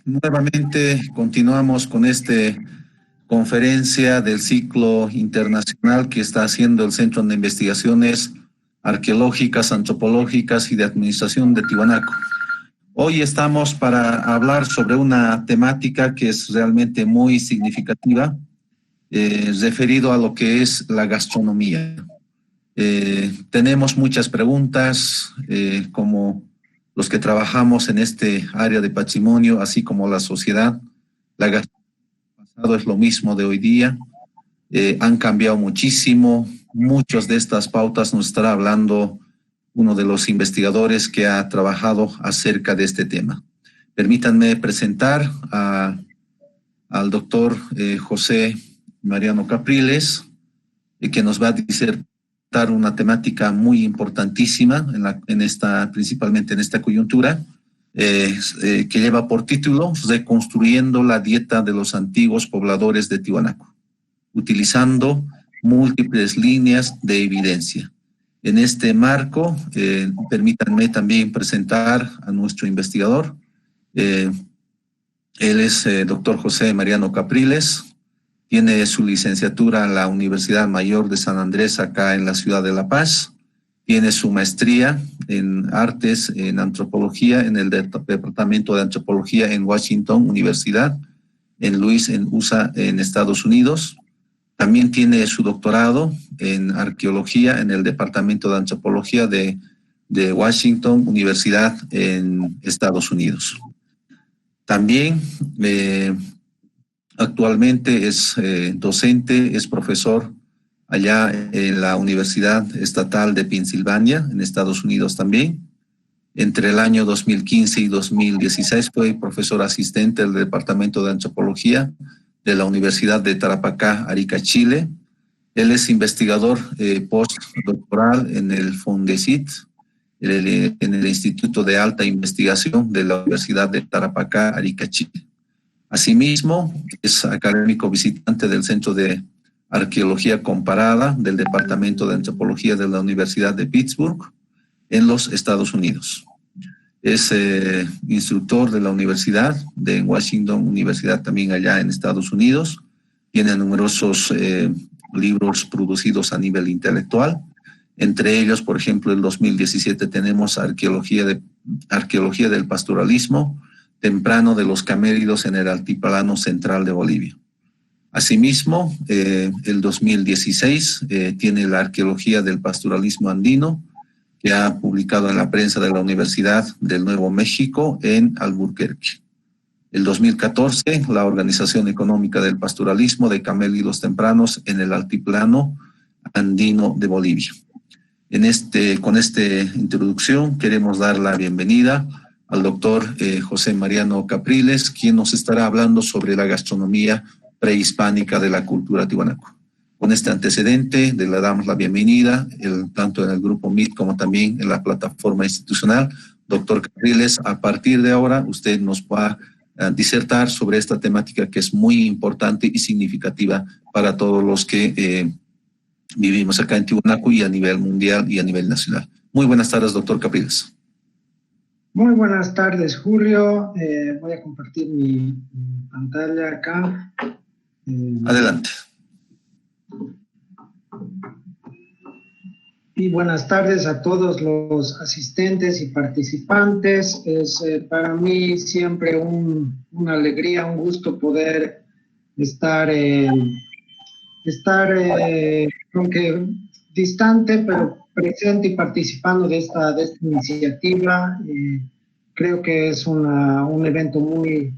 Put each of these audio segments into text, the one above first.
Nuevamente continuamos con esta conferencia del ciclo internacional que está haciendo el Centro de Investigaciones Arqueológicas, Antropológicas y de Administración de Tiwanaku. Hoy estamos para hablar sobre una temática que es realmente muy significativa, referido a lo que es la gastronomía. Tenemos muchas preguntas, como los que trabajamos en este área de patrimonio, así como la sociedad. La gastronomía del pasado es lo mismo de hoy día. Han cambiado muchísimo. Muchas de estas pautas nos estará hablando uno de los investigadores que ha trabajado acerca de este tema. Permítanme presentar al doctor José Mariano Capriles, que nos va a disertar una temática muy importantísima principalmente en esta coyuntura, que lleva por título Reconstruyendo la dieta de los antiguos pobladores de Tiwanaku, utilizando múltiples líneas de evidencia. En este marco, permítanme también presentar a nuestro investigador. Él es doctor José Mariano Capriles. Tiene su licenciatura en la Universidad Mayor de San Andrés, acá en la ciudad de La Paz. Tiene su maestría en artes, en antropología, en el Departamento de Antropología en Washington Universidad, en USA, en Estados Unidos. También tiene su doctorado en arqueología en el Departamento de Antropología de Washington Universidad en Estados Unidos. También actualmente es docente, es profesor allá en la Universidad Estatal de Pensilvania, en Estados Unidos también. Entre el año 2015 y 2016 fue profesor asistente del Departamento de Antropología de la Universidad de Tarapacá, Arica, Chile. Él es investigador postdoctoral en el Fondesit, en el Instituto de Alta Investigación de la Universidad de Tarapacá, Arica, Chile. Asimismo, es académico visitante del Centro de Arqueología Comparada del Departamento de Antropología de la Universidad de Pittsburgh, en los Estados Unidos. Es instructor de la Universidad de Washington Universidad, también allá en Estados Unidos. Tiene numerosos libros producidos a nivel intelectual. Entre ellos, por ejemplo, en 2017 tenemos Arqueología del Pastoralismo temprano de los camélidos en el altiplano central de Bolivia. Asimismo, el 2016 tiene la Arqueología del Pastoralismo Andino, que ha publicado en la prensa de la Universidad del Nuevo México en Albuquerque. El 2014, la Organización Económica del Pastoralismo de Camélidos Tempranos en el Altiplano Andino de Bolivia. Con esta introducción queremos dar la bienvenida al doctor José Mariano Capriles, quien nos estará hablando sobre la gastronomía prehispánica de la cultura tiwanaku. Con este antecedente, le damos la bienvenida, tanto en el grupo Meet como también en la plataforma institucional. Doctor Capriles, a partir de ahora usted nos va a disertar sobre esta temática que es muy importante y significativa para todos los que vivimos acá en Tiwanaku y a nivel mundial y a nivel nacional. Muy buenas tardes, doctor Capriles. Muy buenas tardes, Julio. Voy a compartir mi pantalla acá. Adelante. Y buenas tardes a todos los asistentes y participantes. Es para mí siempre una alegría, un gusto poder estar aunque distante, pero presente y participando de esta iniciativa. Creo que es un evento muy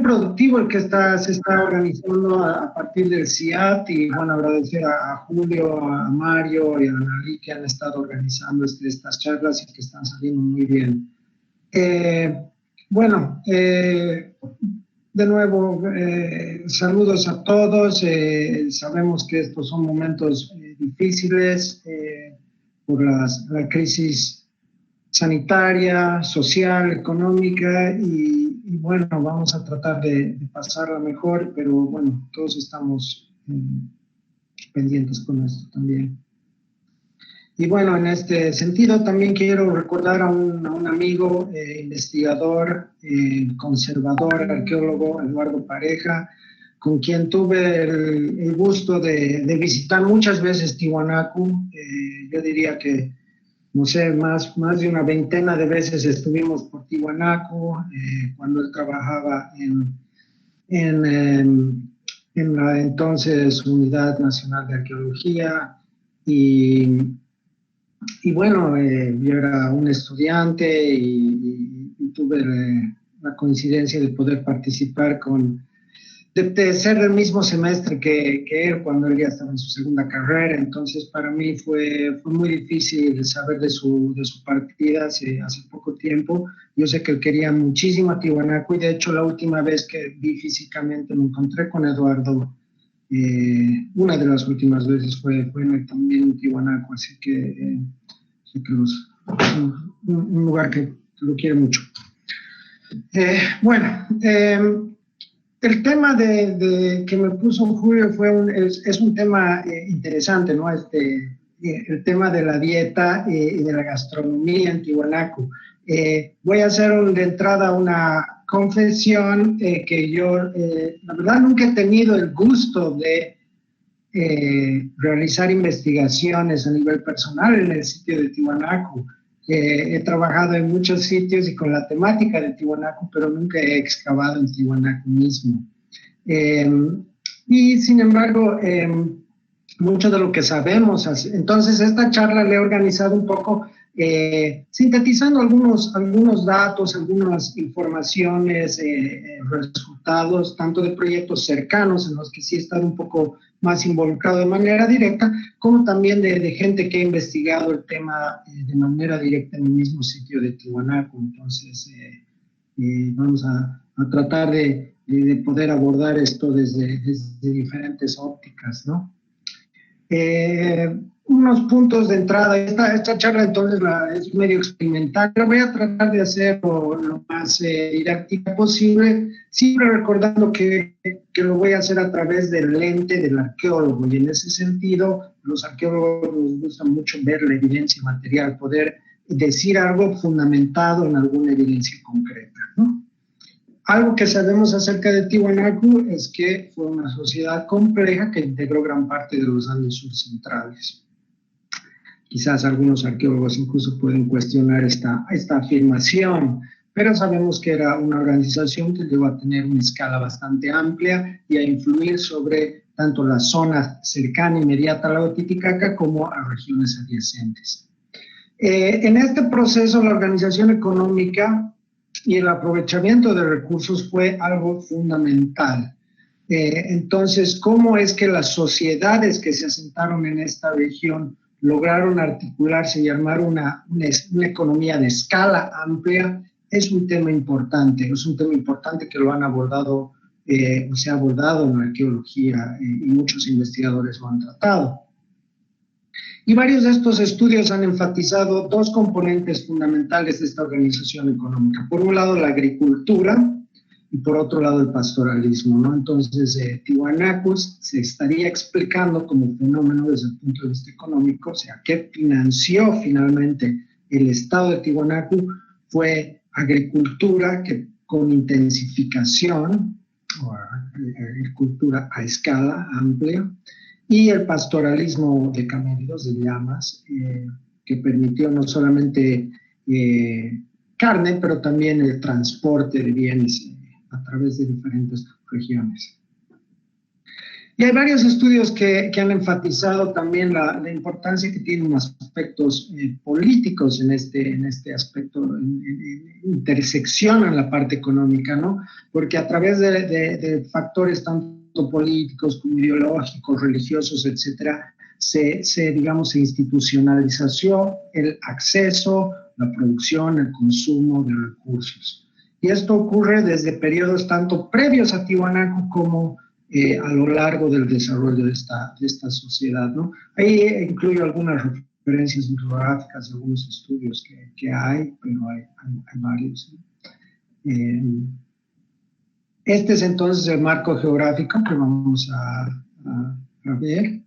productivo el que se está organizando a partir del CIAT, y bueno, agradecer a Julio, a Mario y a Analí que han estado organizando estas charlas y que están saliendo muy bien. De nuevo, saludos a todos. Sabemos que estos son momentos difíciles por la crisis sanitaria, social, económica, y bueno, vamos a tratar de pasarla mejor, pero bueno, todos estamos pendientes con esto también. Y bueno, en este sentido también quiero recordar a un amigo, investigador, conservador, arqueólogo, Eduardo Pareja, con quien tuve el gusto de visitar muchas veces Tiwanaku. Yo diría que, no sé, más de una veintena de veces estuvimos por Tiwanaku, cuando él trabajaba en, em, en la entonces Unidad Nacional de Arqueología. Y bueno, yo era un estudiante y tuve la coincidencia de poder participar de ser del mismo semestre que él cuando él ya estaba en su segunda carrera. Entonces para mí fue muy difícil saber de su partida hace poco tiempo. Yo sé que él quería muchísimo a Tiwanaku y de hecho la última vez que vi físicamente me encontré con Eduardo. Una de las últimas veces fue también en Tiwanaku, así que un lugar que lo quiere mucho. Bueno, el tema que me puso Julio es un tema interesante, ¿no? El tema de la dieta y de la gastronomía en Tiwanaku. Voy a hacer de entrada una confesión que yo, la verdad, nunca he tenido el gusto de realizar investigaciones a nivel personal en el sitio de Tiwanaku. He trabajado en muchos sitios y con la temática de Tiwanaku, pero nunca he excavado en Tiwanaku mismo. Y sin embargo, mucho de lo que sabemos, entonces esta charla la he organizado un poco sintetizando algunos datos, algunas informaciones, resultados, tanto de proyectos cercanos en los que sí he estado un poco más involucrado de manera directa, como también de gente que ha investigado el tema de manera directa en el mismo sitio de Tiwanaku. Entonces, vamos a tratar de poder abordar esto desde diferentes ópticas, ¿no? Unos puntos de entrada. Esta charla entonces es medio experimental, pero voy a tratar de hacerlo lo más didáctica posible, siempre recordando que lo voy a hacer a través del lente del arqueólogo, y en ese sentido los arqueólogos nos gusta mucho ver la evidencia material, poder decir algo fundamentado en alguna evidencia concreta, ¿no? Algo que sabemos acerca de Tiwanaku es que fue una sociedad compleja que integró gran parte de los Andes surcentrales. Quizás algunos arqueólogos incluso pueden cuestionar esta afirmación, pero sabemos que era una organización que llegó a tener una escala bastante amplia y a influir sobre tanto la zona cercana inmediata a la Titicaca como a regiones adyacentes. En este proceso, la organización económica y el aprovechamiento de recursos fue algo fundamental. Entonces, ¿cómo es que las sociedades que se asentaron en esta región lograron articularse y armar una economía de escala amplia? Es un tema importante que lo han abordado, se ha abordado en la arqueología y muchos investigadores lo han tratado. Y varios de estos estudios han enfatizado dos componentes fundamentales de esta organización económica. Por un lado, la agricultura y por otro lado, el pastoralismo, ¿no? Entonces, Tiwanaku se estaría explicando como fenómeno desde el punto de vista económico, o sea, ¿qué financió finalmente el Estado de Tiwanaku? Fue agricultura que con intensificación, o agricultura a escala amplia, y el pastoralismo de camellos, de llamas, que permitió no solamente carne, pero también el transporte de bienes a través de diferentes regiones. Y hay varios estudios que han enfatizado también la importancia que tienen los aspectos políticos en este aspecto, interseccionan la parte económica, ¿no? Porque a través de factores tanto políticos como ideológicos, religiosos, etcétera, se institucionalizó el acceso, la producción, el consumo de recursos. Y esto ocurre desde periodos tanto previos a Tiwanaku como a lo largo del desarrollo de esta sociedad, ¿no? Ahí incluyo algunas referencias bibliográficas de algunos estudios que hay, pero hay varios, ¿no? Este es entonces el marco geográfico que vamos a ver.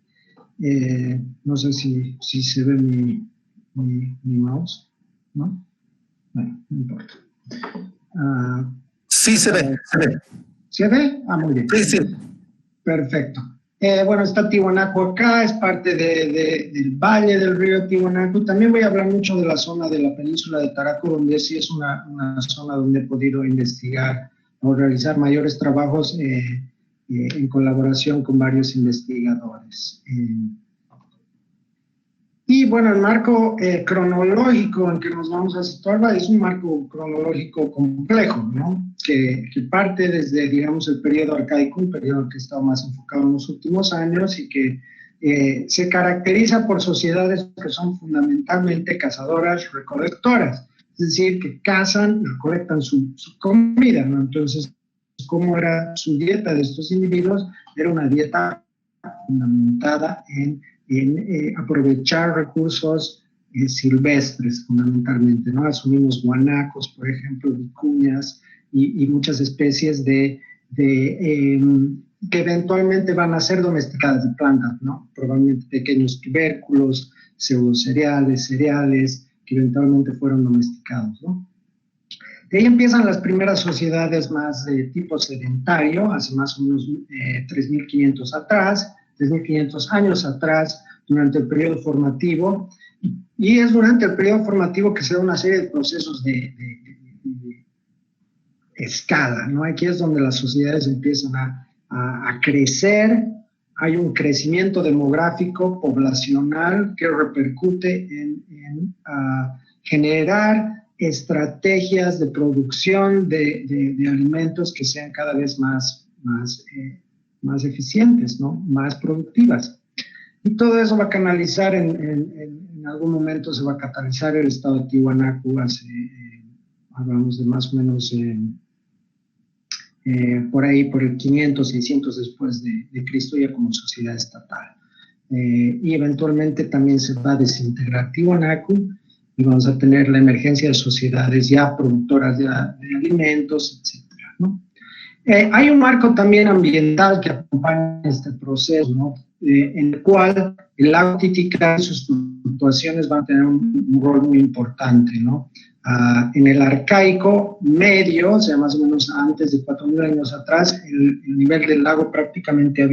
No sé si se ve mi mouse, ¿no? Bueno, no importa. Sí, se ve, se ve. ¿Se ve? Muy bien. Sí, sí. Perfecto. Bueno, está Tiwanaku acá, es parte del valle del río Tiwanaku. También voy a hablar mucho de la zona de la península de Taraco, donde sí es una zona donde he podido investigar o realizar mayores trabajos en colaboración con varios investigadores. Y bueno, el marco cronológico en que nos vamos a situar es un marco cronológico complejo, ¿no? Que parte desde, digamos, el periodo arcaico, un periodo que ha estado más enfocado en los últimos años y que se caracteriza por sociedades que son fundamentalmente cazadoras, recolectoras, es decir, que cazan, recolectan su comida, ¿no? Entonces, ¿cómo era su dieta de estos individuos? Era una dieta fundamentada en aprovechar recursos silvestres, fundamentalmente, ¿no? Asumimos guanacos, por ejemplo, vicuñas y muchas especies que eventualmente van a ser domesticadas de plantas, ¿no? Probablemente pequeños tubérculos, pseudocereales, cereales, que eventualmente fueron domesticados, ¿no? De ahí empiezan las primeras sociedades más de tipo sedentario, hace más o menos 3.500 años atrás, durante el periodo formativo, y es durante el periodo formativo que se da una serie de procesos de escala, ¿no? Aquí es donde las sociedades empiezan a crecer, hay un crecimiento demográfico, poblacional, que repercute en generar estrategias de producción de alimentos que sean cada vez más eficientes, ¿no? Más productivas. Y todo eso va a canalizar, en algún momento se va a catalizar el estado de Tiwanaku, hablamos de más o menos por ahí, por el 500, 600 después de Cristo, ya como sociedad estatal. Y eventualmente también se va a desintegrar Tiwanaku y vamos a tener la emergencia de sociedades ya productoras de alimentos, etcétera, ¿no? Hay un marco también ambiental que acompaña este proceso, ¿no? En el cual el lago Titicaca y sus fluctuaciones van a tener un rol muy importante, ¿no? En el arcaico medio, o sea, más o menos antes de 4.000 años atrás, el nivel del lago prácticamente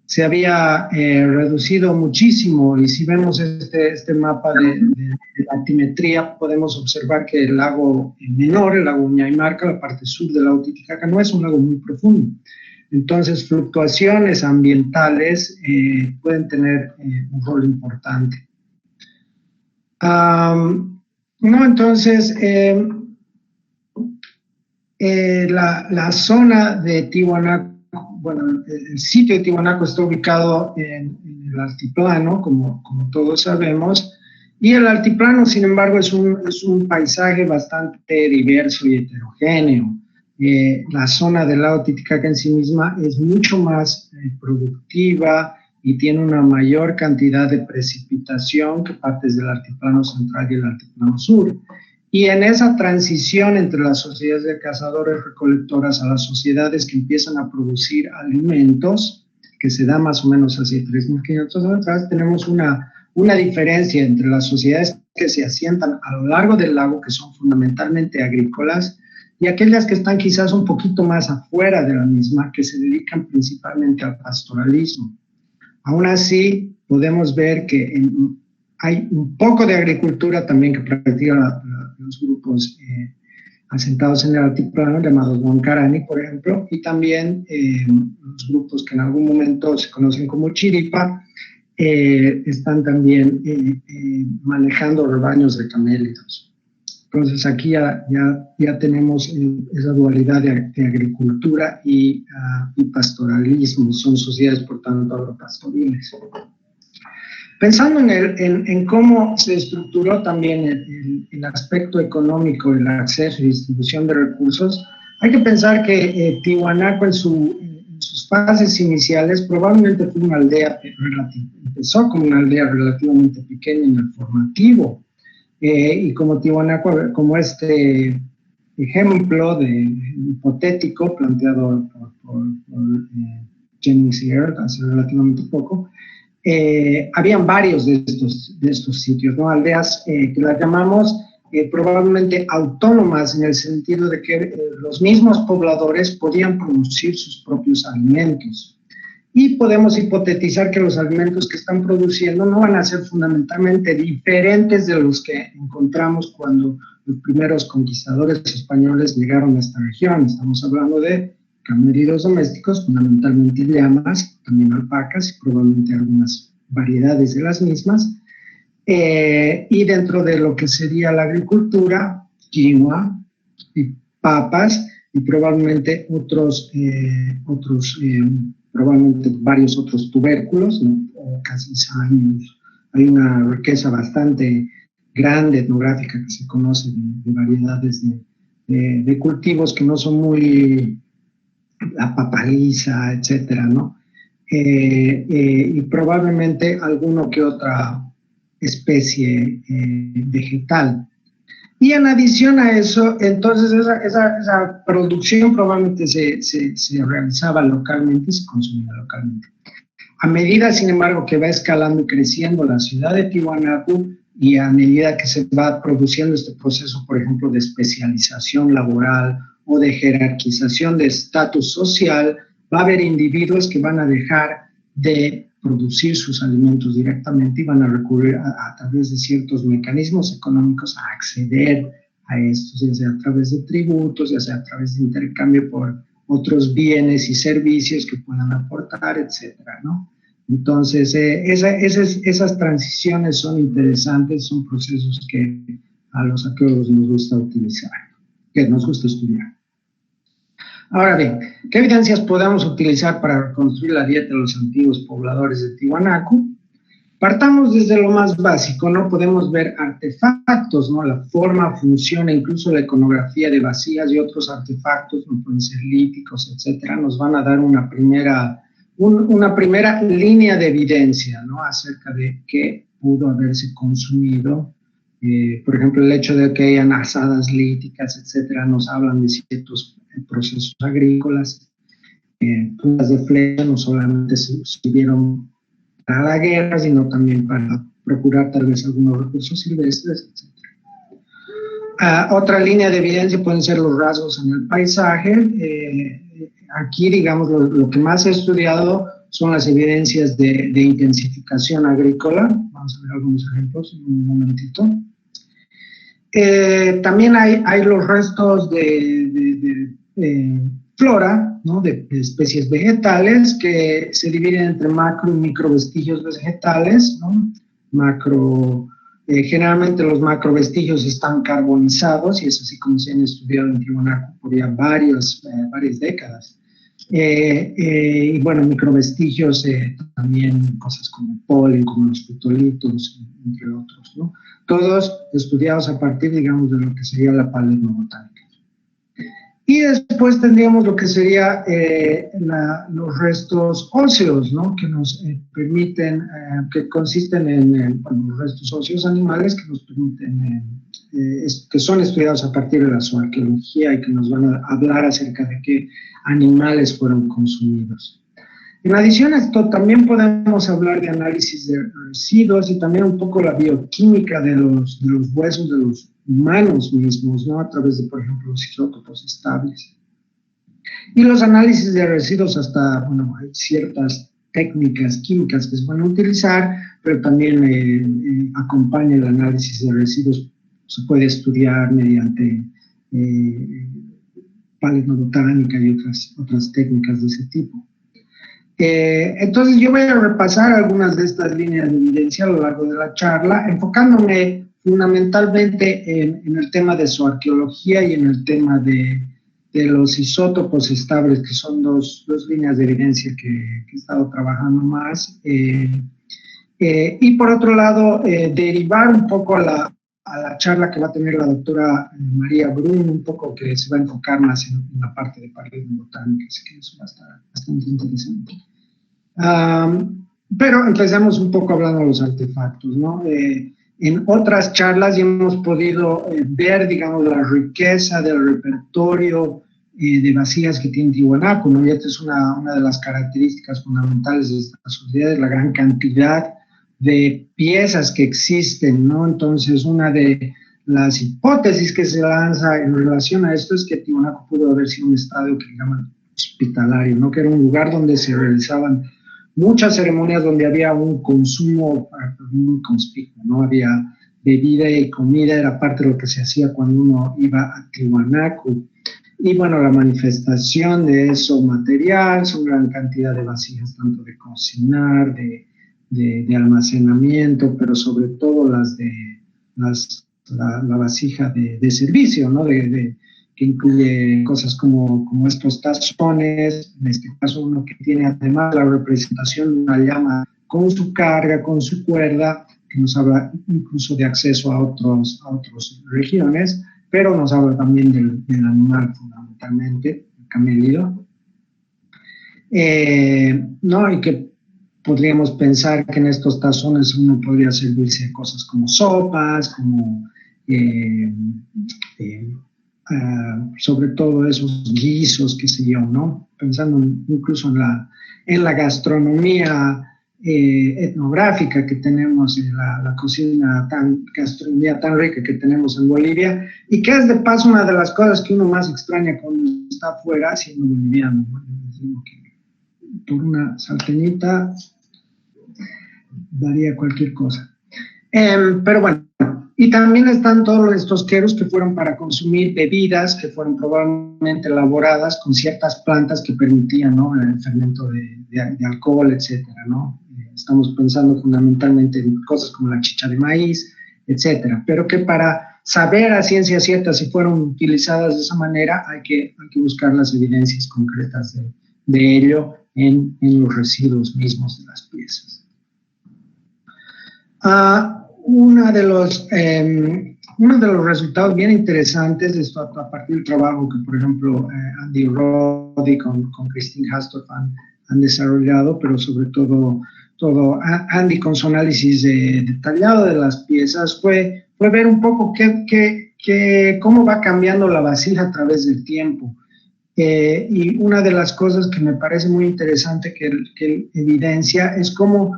se había reducido muchísimo, y si vemos este mapa de altimetría, podemos observar que el lago menor, el lago Ñaymarca, la parte sur del lago Titicaca, no es un lago muy profundo. Entonces, fluctuaciones ambientales pueden tener un rol importante. Entonces, la zona de Tiwanaku, bueno, el sitio de Tiwanaku está ubicado en el altiplano, como todos sabemos, y el altiplano, sin embargo, es un paisaje bastante diverso y heterogéneo. La zona del lago Titicaca en sí misma es mucho más productiva y tiene una mayor cantidad de precipitación que partes del altiplano central y el altiplano sur. Y en esa transición entre las sociedades de cazadores recolectoras a las sociedades que empiezan a producir alimentos, que se da más o menos hacia 3.500 años atrás, tenemos una diferencia entre las sociedades que se asientan a lo largo del lago, que son fundamentalmente agrícolas, y aquellas que están quizás un poquito más afuera de la misma, que se dedican principalmente al pastoralismo. Aún así, podemos ver que hay un poco de agricultura también que practican los grupos asentados en el altiplano, llamados Huancarani, por ejemplo, y también los grupos que en algún momento se conocen como Chiripa, están también manejando rebaños de camélidos. Entonces aquí ya tenemos esa dualidad de agricultura y pastoralismo, son sociedades por tanto agropastoriles. Pensando en cómo se estructuró también el aspecto económico, el acceso y distribución de recursos, hay que pensar que Tiwanaku en sus fases iniciales probablemente fue una aldea empezó como una aldea relativamente pequeña en el formativo, y como Tiwanaku, como este ejemplo hipotético planteado por Jennings y Earth hace relativamente poco, habían varios de estos sitios, ¿no? Aldeas que las llamamos probablemente autónomas, en el sentido de que los mismos pobladores podían producir sus propios alimentos. Y podemos hipotetizar que los alimentos que están produciendo no van a ser fundamentalmente diferentes de los que encontramos cuando los primeros conquistadores españoles llegaron a esta región. Estamos hablando de cameridos domésticos, fundamentalmente llamas, también alpacas y probablemente algunas variedades de las mismas. Y dentro de lo que sería la agricultura, quinoa y papas y probablemente probablemente varios otros tubérculos, ¿no? Casi hay una riqueza bastante grande etnográfica que se conoce de variedades de cultivos que no son muy la papaliza, etcétera, ¿no? Y probablemente alguno que otra especie vegetal. Y en adición a eso, entonces esa producción probablemente se realizaba localmente y se consumía localmente. A medida, sin embargo, que va escalando y creciendo la ciudad de Tiwanaku y a medida que se va produciendo este proceso, por ejemplo, de especialización laboral o de jerarquización de estatus social, va a haber individuos que van a dejar de producir sus alimentos directamente y van a recurrir a través de ciertos mecanismos económicos a acceder a estos, ya sea a través de tributos, ya sea a través de intercambio por otros bienes y servicios que puedan aportar, etcétera, ¿no? Entonces, esas transiciones son interesantes, son procesos que a los arqueólogos nos gusta utilizar, que nos gusta estudiar. Ahora bien, ¿qué evidencias podemos utilizar para reconstruir la dieta de los antiguos pobladores de Tiwanaku? Partamos desde lo más básico, ¿no? Podemos ver artefactos, ¿no? La forma, función e incluso la iconografía de vasijas y otros artefactos, ¿no? Pueden ser líticos, etcétera, nos van a dar una primera línea de evidencia, ¿no? Acerca de qué pudo haberse consumido. Por ejemplo, el hecho de que hayan asadas líticas, etcétera, nos hablan de ciertos procesos agrícolas. Puntas de flecha no solamente se sirvieron para la guerra, sino también para procurar tal vez algunos recursos silvestres, etc. Otra línea de evidencia pueden ser los rasgos en el paisaje. Aquí, digamos, lo que más he estudiado son las evidencias de intensificación agrícola. Vamos a ver algunos ejemplos en un momentito. También hay los restos de flora, ¿no? de especies vegetales que se dividen entre macro y micro vestigios vegetales, ¿no? Generalmente los macrovestigios están carbonizados y es así como se han estudiado en Tiwanaku por ya varias décadas. Y bueno, microvestigios también cosas como el polen, como los fotolitos, entre otros, ¿no? Todos estudiados a partir, digamos, de lo que sería la paleobotánica. Y después tendríamos lo que sería los restos óseos, ¿no? Que nos permiten, que consisten en los restos óseos animales que nos permiten, que son estudiados a partir de la zooarqueología y que nos van a hablar acerca de qué animales fueron consumidos. En adición a esto, también podemos hablar de análisis de residuos y también un poco la bioquímica de los huesos de los humanos mismos, ¿no? A través de, por ejemplo, los isótopos estables. Y los análisis de residuos bueno, hay ciertas técnicas químicas que se van a utilizar, pero también acompaña el análisis de residuos. Se puede estudiar mediante paleobotánica y otras técnicas de ese tipo. Entonces yo voy a repasar algunas de estas líneas de evidencia a lo largo de la charla, enfocándome fundamentalmente en el tema de zooarqueología y en el tema de los isótopos estables, que son dos líneas de evidencia que he estado trabajando más. Y por otro lado, derivar un poco a la charla que va a tener la doctora María Brun, un poco que se va a enfocar más en la parte de paleobotánica, así que eso va a estar bastante interesante. Pero empecemos un poco hablando de los artefactos, ¿no? En otras charlas ya hemos podido ver, digamos, la riqueza del repertorio de vasijas que tiene Tiwanaku, ¿no? Y esta es una de las características fundamentales de esta sociedad, la gran cantidad de piezas que existen, ¿no? Entonces, una de las hipótesis que se lanza en relación a esto es que Tiwanaku pudo haber sido un estadio que llaman hospitalario, ¿no? Que era un lugar donde se realizaban muchas ceremonias, donde había un consumo muy conspicuo, ¿no? Había bebida y comida, era parte de lo que se hacía cuando uno iba a Tiwanaku. Y bueno, la manifestación de eso material, son gran cantidad de vasijas, tanto de cocinar, de almacenamiento, pero sobre todo la vasija de servicio, ¿no? Que incluye cosas como estos tazones, en este caso uno que tiene además la representación de una llama con su carga, con su cuerda, que nos habla incluso de acceso a otras regiones, pero nos habla también del animal fundamentalmente, el camélido. ¿No? Y que podríamos pensar que en estos tazones uno podría servirse de cosas como sopas, como sobre todo esos guisos, qué sé yo, ¿no? Pensando incluso en la gastronomía etnográfica que tenemos, en la gastronomía tan rica que tenemos en Bolivia, y que es de paso una de las cosas que uno más extraña cuando está afuera siendo boliviano, ¿no? Digo que por una salteñita daría cualquier cosa. Pero bueno, y también están todos estos queros que fueron para consumir bebidas que fueron probablemente elaboradas con ciertas plantas que permitían, ¿no?, el fermento de alcohol, etcétera, ¿no? Estamos pensando fundamentalmente en cosas como la chicha de maíz, etcétera, pero que para saber a ciencia cierta si fueron utilizadas de esa manera hay que buscar las evidencias concretas de ello en los residuos mismos de las piezas. Uno de los resultados bien interesantes de esto, a partir del trabajo que, por ejemplo, Andy Roddy con Christine Hastorf han desarrollado, pero sobre todo Andy con su análisis detallado de las piezas, fue ver un poco cómo va cambiando la vasija a través del tiempo. Y una de las cosas que me parece muy interesante que evidencia es cómo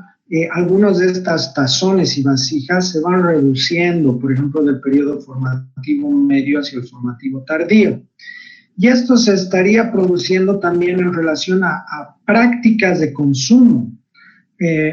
algunos de estas tazones y vasijas se van reduciendo, por ejemplo, del periodo formativo medio hacia el formativo tardío. Y esto se estaría produciendo también en relación a prácticas de consumo.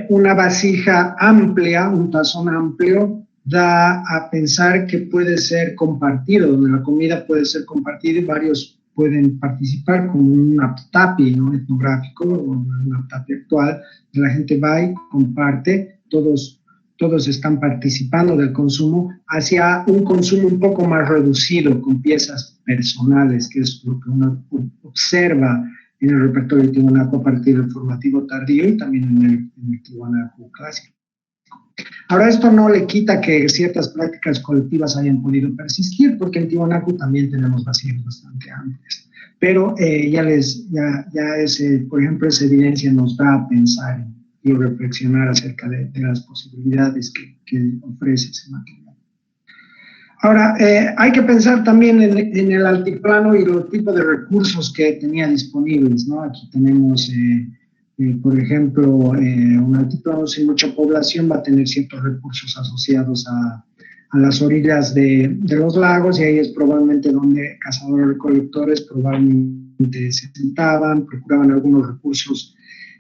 Una vasija amplia, un tazón amplio, da a pensar que puede ser compartido, donde la comida puede ser compartida y varios pueden participar como un aptapi, ¿no?, etnográfico, o un aptapi actual. La gente va y comparte, todos están participando del consumo, hacia un consumo un poco más reducido, con piezas personales, que es lo que uno observa en el repertorio de Tiwanaku a partir del formativo tardío y también en el Tiwanaku clásico. Ahora, esto no le quita que ciertas prácticas colectivas hayan podido persistir, porque en Tiwanaku también tenemos vasijas bastante amplias. Pero por ejemplo, esa evidencia nos da a pensar y reflexionar acerca de las posibilidades que ofrece ese material. Ahora, hay que pensar también en el altiplano y los tipos de recursos que tenía disponibles, ¿no? Aquí tenemos, por ejemplo, un altiplano sin mucha población va a tener ciertos recursos asociados a las orillas de los lagos, y ahí es probablemente donde cazadores-recolectores probablemente se sentaban, procuraban algunos recursos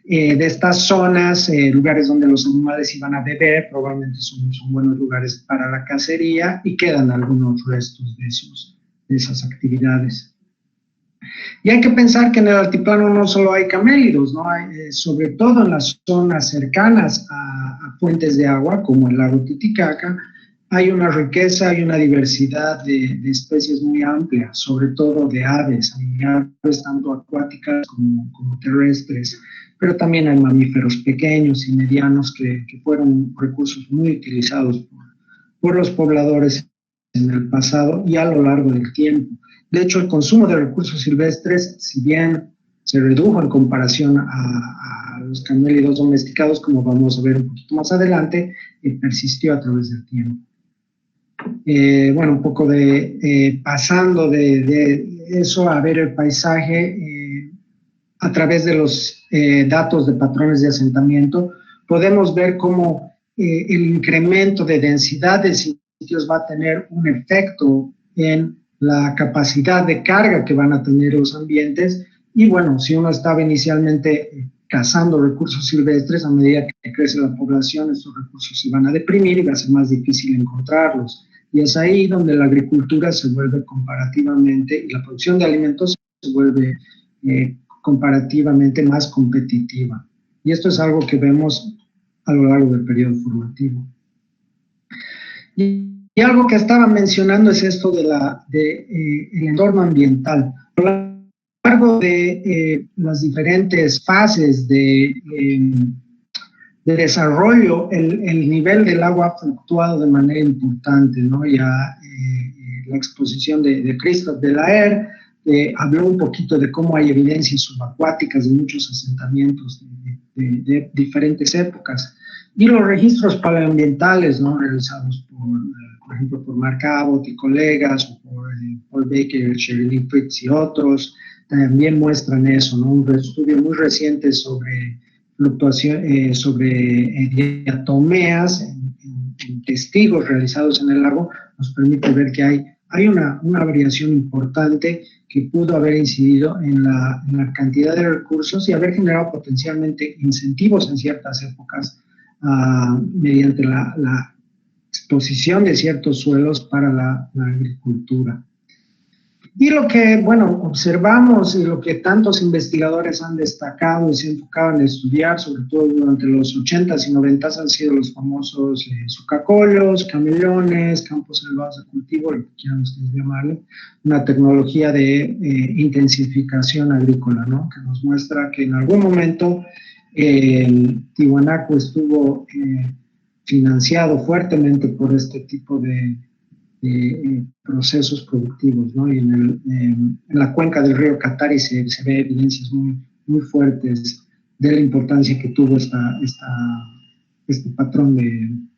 de estas zonas, lugares donde los animales iban a beber, probablemente son buenos lugares para la cacería, y quedan algunos restos de esas actividades. Y hay que pensar que en el altiplano no solo hay camélidos, ¿no? Hay, sobre todo en las zonas cercanas a fuentes de agua, como el lago Titicaca, hay una riqueza, hay una diversidad de especies muy amplia, sobre todo de aves. Hay aves tanto acuáticas como terrestres, pero también hay mamíferos pequeños y medianos que fueron recursos muy utilizados por los pobladores en el pasado y a lo largo del tiempo. De hecho, el consumo de recursos silvestres, si bien se redujo en comparación a los camélidos domesticados, como vamos a ver un poquito más adelante, persistió a través del tiempo. bueno, un poco pasando de eso a ver el paisaje a través de los datos de patrones de asentamiento, podemos ver cómo el incremento de densidad de sitios va a tener un efecto en la capacidad de carga que van a tener los ambientes. Y bueno, si uno estaba inicialmente cazando recursos silvestres, a medida que crece la población, estos recursos se van a deprimir y va a ser más difícil encontrarlos. Y es ahí donde la agricultura se vuelve comparativamente, y la producción de alimentos se vuelve comparativamente más competitiva. Y esto es algo que vemos a lo largo del periodo formativo. Y algo que estaba mencionando es esto del entorno ambiental. A lo largo de las diferentes fases de desarrollo, el nivel del agua ha fluctuado de manera importante, ¿no? Ya la exposición de Christophe Delahaye habló un poquito de cómo hay evidencias subacuáticas de muchos asentamientos de diferentes épocas. Y los registros paleoambientales, ¿no? Realizados por ejemplo, por Mark Abbott y colegas, o por Paul Baker, Sherilyn Fritz y otros, también muestran eso, ¿no? Un estudio muy reciente sobre fluctuación, sobre diatomeas en testigos realizados en el lago, nos permite ver que hay una variación importante que pudo haber incidido en la cantidad de recursos y haber generado potencialmente incentivos en ciertas épocas mediante la exposición de ciertos suelos para la agricultura. Y lo que, bueno, observamos y lo que tantos investigadores han destacado y se enfocaban en estudiar, sobre todo durante los 80s y 90s, han sido los famosos sucacollos, camellones, campos elevados de cultivo, lo que quieran ustedes llamarle, una tecnología de intensificación agrícola, ¿no? Que nos muestra que en algún momento Tiwanaku estuvo financiado fuertemente por este tipo de procesos productivos, ¿no? Y en la cuenca del río Catari se ve evidencias muy fuertes de la importancia que tuvo este patrón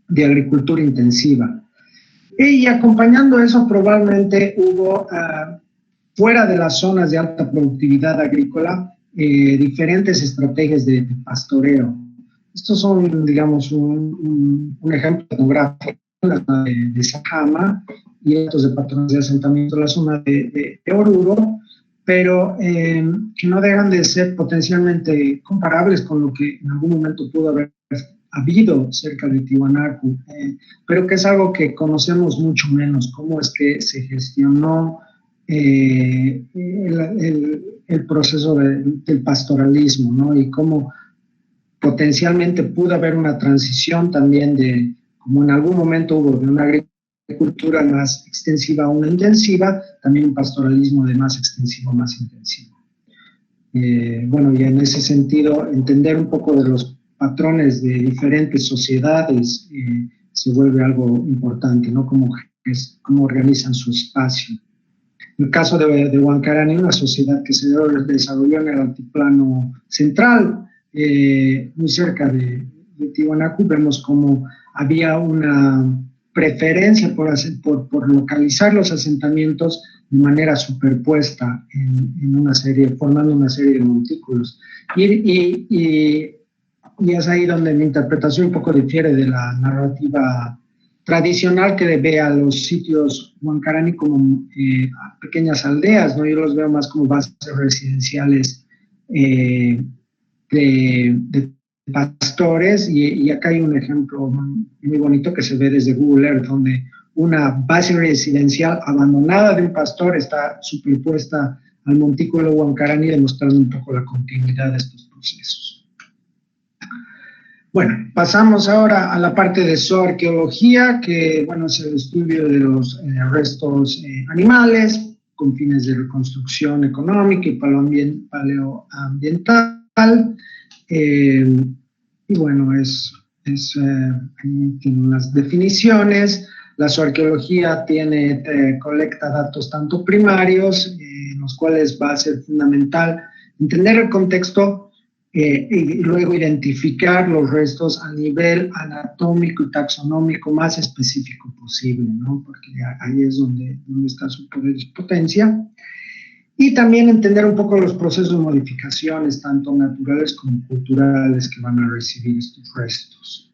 de agricultura intensiva. Y acompañando eso, probablemente hubo, fuera de las zonas de alta productividad agrícola, diferentes estrategias de pastoreo. Estos son, digamos, un ejemplo etnográfico, la zona de Sajama y estos de patrones de asentamiento, la zona de Oruro, pero que no dejan de ser potencialmente comparables con lo que en algún momento pudo haber habido cerca de Tiwanaku, pero que es algo que conocemos mucho menos, cómo es que se gestionó el proceso del pastoralismo, ¿no? Y cómo potencialmente pudo haber una transición también como en algún momento hubo de una agricultura más extensiva a una intensiva, también un pastoralismo de más extensivo a más intensivo. Bueno, y en ese sentido, entender un poco de los patrones de diferentes sociedades se vuelve algo importante, ¿no? Cómo organizan su espacio. En el caso de Huancarani, una sociedad que se desarrolló en el altiplano central, muy cerca de Tiwanaku, vemos cómo había una preferencia por localizar los asentamientos de manera superpuesta formando una serie de montículos. Y es ahí donde mi interpretación un poco difiere de la narrativa tradicional que ve a los sitios Huancarani como pequeñas aldeas, ¿no? Yo los veo más como bases residenciales de pastores, y acá hay un ejemplo muy bonito que se ve desde Google Earth, donde una base residencial abandonada de un pastor está superpuesta al montículo Huancarani, demostrando un poco la continuidad de estos procesos. Bueno, pasamos ahora a la parte de zooarqueología, que bueno, es el estudio de los restos animales con fines de reconstrucción económica y paleoambiental. Y bueno, ahí tiene unas definiciones. La zooarqueología colecta datos tanto primarios, en los cuales va a ser fundamental entender el contexto y luego identificar los restos a nivel anatómico y taxonómico más específico posible, ¿no? Porque ahí es donde está su poder y potencia. Y también entender un poco los procesos de modificaciones, tanto naturales como culturales, que van a recibir estos restos.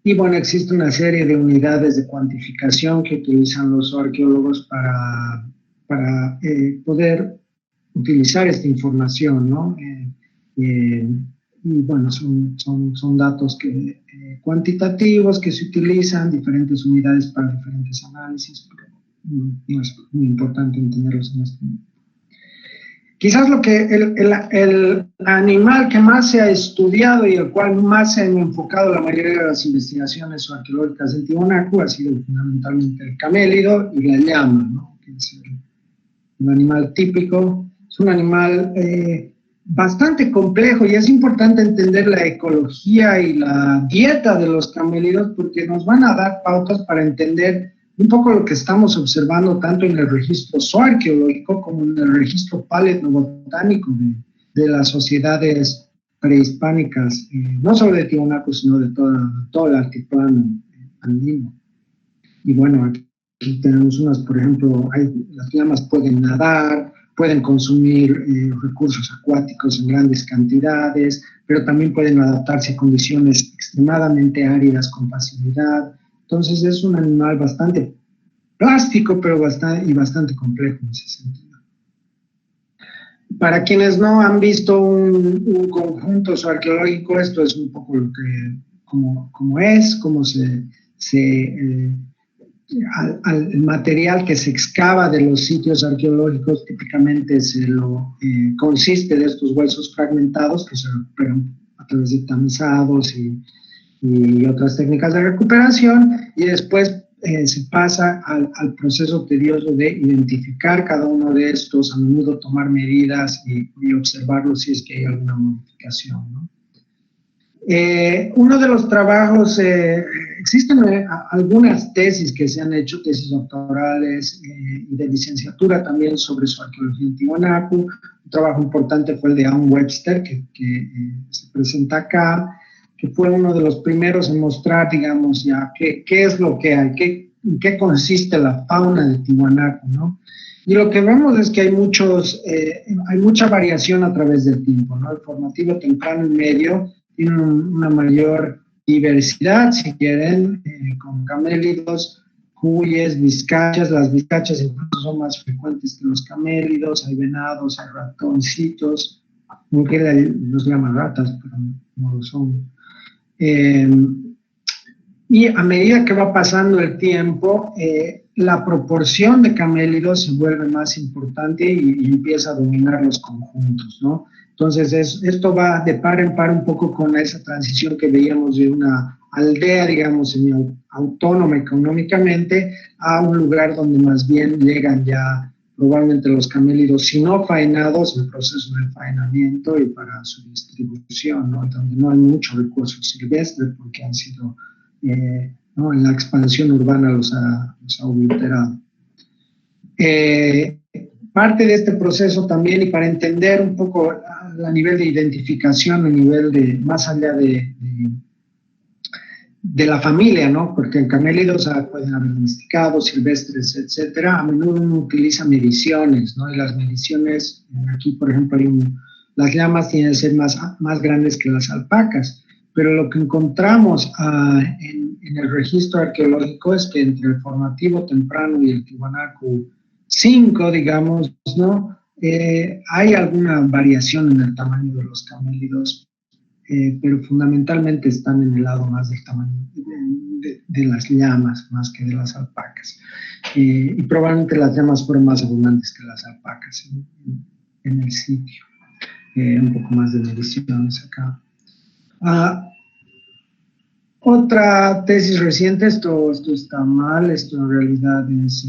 Y bueno, existe una serie de unidades de cuantificación que utilizan los arqueólogos para poder utilizar esta información, ¿no? Y bueno, son datos cuantitativos que se utilizan, diferentes unidades para diferentes análisis, pero no es muy importante entenderlos en este momento. Quizás el animal que más se ha estudiado y el cual más se han enfocado la mayoría de las investigaciones arqueológicas del Tiwanaku ha sido fundamentalmente el camélido y la llama, ¿no? Que es el animal típico. Es un animal bastante complejo y es importante entender la ecología y la dieta de los camélidos porque nos van a dar pautas para entender un poco lo que estamos observando tanto en el registro zooarqueológico como en el registro paleobotánico de las sociedades prehispánicas, no solo de Tiwanaku, sino de todo el altiplano andino. Y bueno, aquí tenemos unas, por ejemplo, las llamas pueden nadar, pueden consumir recursos acuáticos en grandes cantidades, pero también pueden adaptarse a condiciones extremadamente áridas con facilidad. Entonces es un animal bastante plástico, pero bastante complejo en ese sentido. Para quienes no han visto un conjunto arqueológico, esto es un poco lo que, cómo el material que se excava de los sitios arqueológicos típicamente consiste de estos huesos fragmentados que se recuperan a través de tamizados y otras técnicas de recuperación, y después se pasa al proceso tedioso de identificar cada uno de estos, a menudo tomar medidas y observarlos si es que hay alguna modificación, ¿no? Uno de los trabajos, existen algunas tesis que se han hecho, tesis doctorales y de licenciatura también sobre su arqueología en Tiwanaku. Un trabajo importante fue el de Alan Webster, que se presenta acá, que fue uno de los primeros en mostrar, digamos, ya qué es lo que hay, en qué consiste la fauna de Tiwanaku, ¿no? Y lo que vemos es que hay mucha variación a través del tiempo, ¿no? El formativo temprano y medio tiene una mayor diversidad, si quieren, con camélidos, cuyes, vizcachas. Las vizcachas incluso son más frecuentes que los camélidos, hay venados, hay ratoncitos, aunque los llaman ratas, pero no lo son. Y a medida que va pasando el tiempo, la proporción de camélidos se vuelve más importante y empieza a dominar los conjuntos, ¿no? Entonces, esto va de par en par un poco con esa transición que veíamos de una aldea, digamos, autónoma económicamente, a un lugar donde más bien llegan ya probablemente los camélidos, si no faenados, en proceso de faenamiento y para su distribución, ¿no? Donde no hay mucho recurso silvestre porque han sido, ¿no? En la expansión urbana los ha obliterado. Parte de este proceso también, y para entender un poco a nivel de identificación, a nivel de, más allá de la familia, ¿no? Porque en camélidos pueden haber domesticados, silvestres, etcétera. A menudo uno utiliza mediciones, ¿no? Y las mediciones, aquí por ejemplo, las llamas tienen que ser más grandes que las alpacas, pero lo que encontramos en el registro arqueológico es que entre el formativo temprano y el Tiwanaku 5, digamos, ¿no? Hay alguna variación en el tamaño de los camélidos, pero fundamentalmente están en el lado más del tamaño de las llamas, más que de las alpacas. Y probablemente las llamas fueron más abundantes que las alpacas en el sitio. Un poco más de mediciones acá. Otra tesis reciente, esto está mal, esto en realidad es...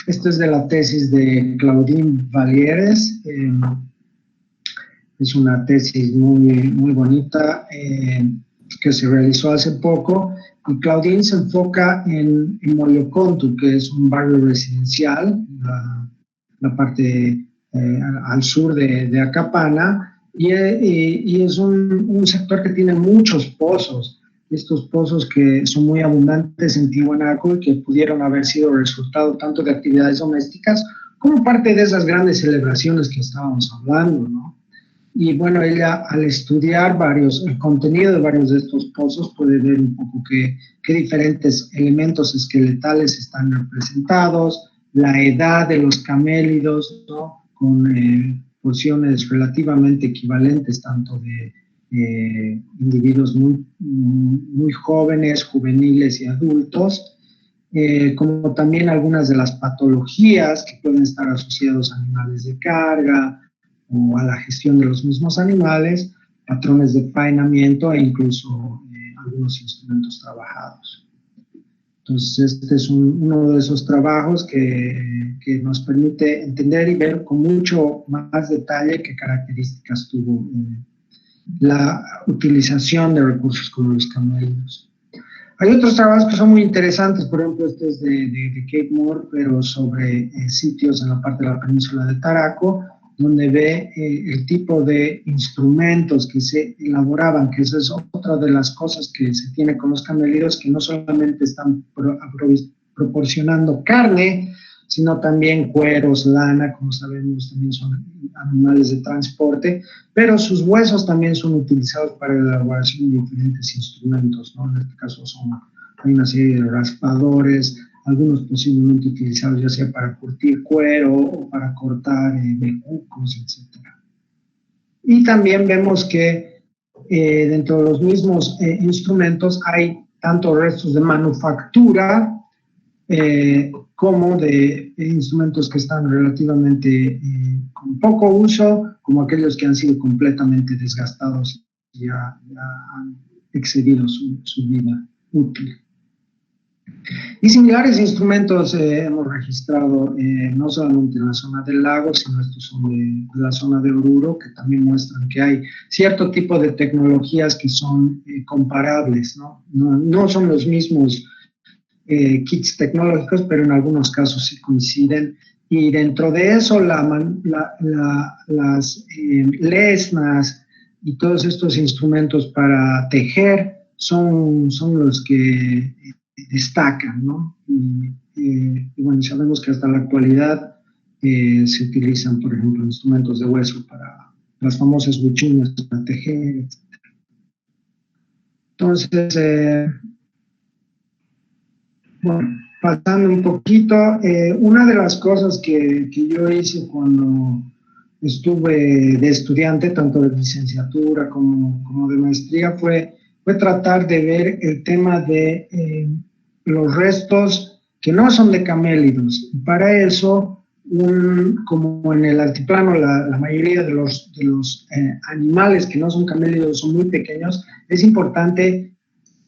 Esto es de la tesis de Claudine Valieres. Es una tesis muy bonita que se realizó hace poco. Y Claudine se enfoca en Moyocontu, que es un barrio residencial, la parte al sur de Acapana, y es un sector que tiene muchos pozos, estos pozos que son muy abundantes en Tiwanaku y que pudieron haber sido resultado tanto de actividades domésticas como parte de esas grandes celebraciones que estábamos hablando, ¿no? Y bueno, ella al estudiar el contenido de varios de estos pozos puede ver un poco qué diferentes elementos esqueletales están representados, la edad de los camélidos, ¿no? Con porciones relativamente equivalentes, tanto de individuos muy jóvenes, juveniles y adultos, como también algunas de las patologías que pueden estar asociados a animales de carga o a la gestión de los mismos animales, patrones de faenamiento e incluso algunos instrumentos trabajados. Entonces, este es uno de esos trabajos que nos permite entender y ver con mucho más detalle qué características tuvo la utilización de recursos como los camélidos. Hay otros trabajos que son muy interesantes, por ejemplo, este es de Kate Moore, pero sobre sitios en la parte de la península de Taraco, donde ve el tipo de instrumentos que se elaboraban, que esa es otra de las cosas que se tiene con los camélidos, que no solamente están proporcionando carne, sino también cueros, lana, como sabemos, también son animales de transporte, pero sus huesos también son utilizados para la elaboración de diferentes instrumentos, ¿no? En este caso hay una serie de raspadores, algunos posiblemente utilizados ya sea para curtir cuero o para cortar bejucos, etc. Y también vemos que dentro de los mismos instrumentos hay tanto restos de manufactura como de instrumentos que están relativamente con poco uso, como aquellos que han sido completamente desgastados y ya han excedido su vida útil. Y similares instrumentos hemos registrado no solamente en la zona del lago, sino estos son de la zona de Oruro, que también muestran que hay cierto tipo de tecnologías que son comparables, ¿no? No son los mismos kits tecnológicos, pero en algunos casos sí coinciden. Y dentro de eso, las lesnas y todos estos instrumentos para tejer son los que destacan, ¿no? Y bueno, sabemos que hasta la actualidad se utilizan, por ejemplo, instrumentos de hueso para las famosas buchinas para tejer, etc. Entonces, bueno, pasando un poquito, una de las cosas que yo hice cuando estuve de estudiante, tanto de licenciatura como de maestría, fue tratar de ver el tema de los restos que no son de camélidos. Y para eso, como en el altiplano la mayoría de los animales que no son camélidos son muy pequeños, es importante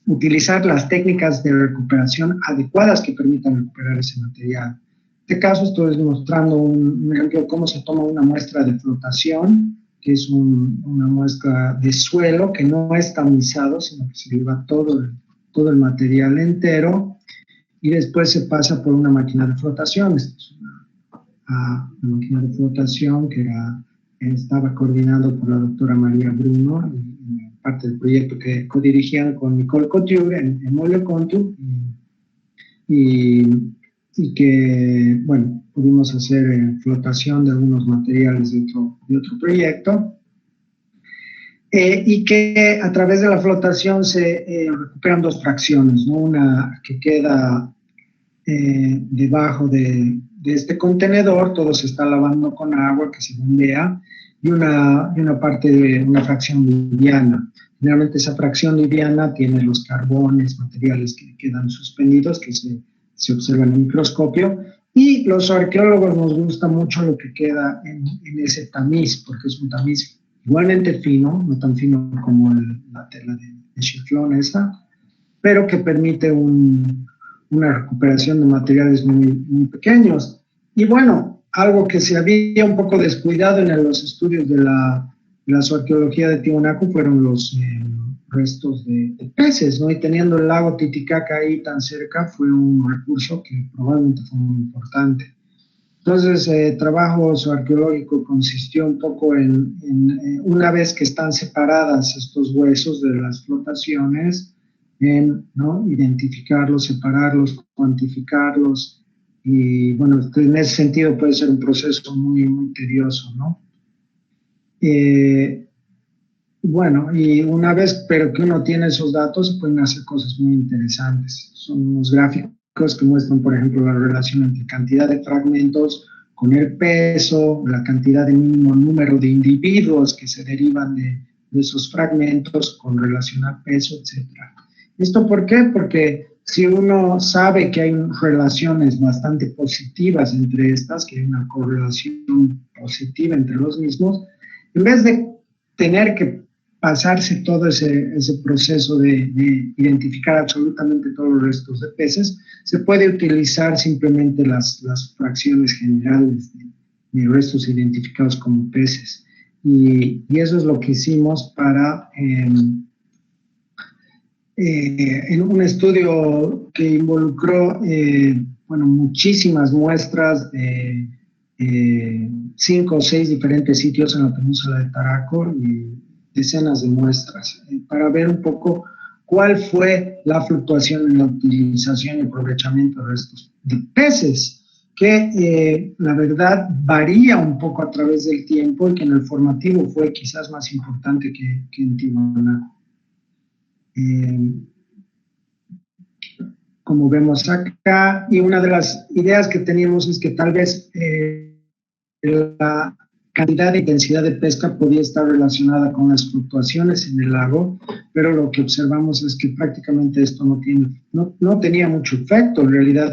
utilizar las técnicas de recuperación adecuadas que permitan recuperar ese material. En este caso estoy mostrando un ejemplo de cómo se toma una muestra de flotación, que es una muestra de suelo que no es tamizado, sino que se lleva todo el material entero y después se pasa por una máquina de flotación. Esta es una máquina de flotación que estaba coordinado por la doctora María Bruno, parte del proyecto que codirigían con Nicole Couture en Molio Contu, y que, bueno, pudimos hacer flotación de algunos materiales de otro proyecto, y que a través de la flotación se recuperan dos fracciones, ¿no? Una que queda debajo de este contenedor, todo se está lavando con agua que se bombea, y una parte de una fracción liviana. Generalmente esa fracción liviana tiene los carbones, materiales que quedan suspendidos, que se observan en el microscopio, y los arqueólogos nos gusta mucho lo que queda en ese tamiz, porque es un tamiz igualmente fino, no tan fino como la tela de chiflón esa, pero que permite una recuperación de materiales muy pequeños. Y bueno, algo que se había un poco descuidado en los estudios de la zooarqueología de Tiwanaku fueron los restos de peces, ¿no? Y teniendo el lago Titicaca ahí tan cerca fue un recurso que probablemente fue muy importante. Entonces, trabajo arqueológico consistió un poco en una vez que están separadas estos huesos de las flotaciones, en, ¿no?, identificarlos, separarlos, cuantificarlos, y bueno, en ese sentido puede ser un proceso muy, muy tedioso, ¿no? Bueno, y una vez, pero que uno tiene esos datos, se pueden hacer cosas muy interesantes. Son unos gráficos que muestran, por ejemplo, la relación entre cantidad de fragmentos con el peso, la cantidad de mínimo número de individuos que se derivan de esos fragmentos con relación al peso, etc. ¿Esto por qué? Porque si uno sabe que hay relaciones bastante positivas entre estas, que hay una correlación positiva entre los mismos, en vez de tener que pasarse todo ese proceso de identificar absolutamente todos los restos de peces, se puede utilizar simplemente las fracciones generales de restos identificados como peces. Y eso es lo que hicimos para en un estudio que involucró bueno, muchísimas muestras de 5 o 6 diferentes sitios en la península de Taraco y decenas de muestras, para ver un poco cuál fue la fluctuación en la utilización y aprovechamiento de restos de peces, que la verdad varía un poco a través del tiempo y que en el formativo fue quizás más importante que en Tiwanaku. Como vemos acá, y una de las ideas que teníamos es que tal vez la cantidad de intensidad de pesca podía estar relacionada con las fluctuaciones en el lago, pero lo que observamos es que prácticamente esto no tenía mucho efecto. En realidad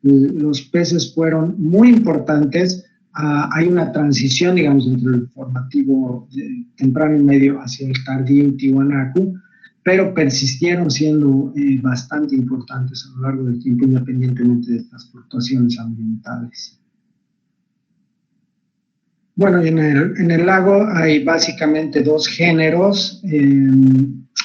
los peces fueron muy importantes. Hay una transición, digamos, entre el formativo temprano y medio hacia el tardío Tiwanaku, pero persistieron siendo bastante importantes a lo largo del tiempo, independientemente de estas fluctuaciones ambientales. Bueno, en el lago hay básicamente 2 géneros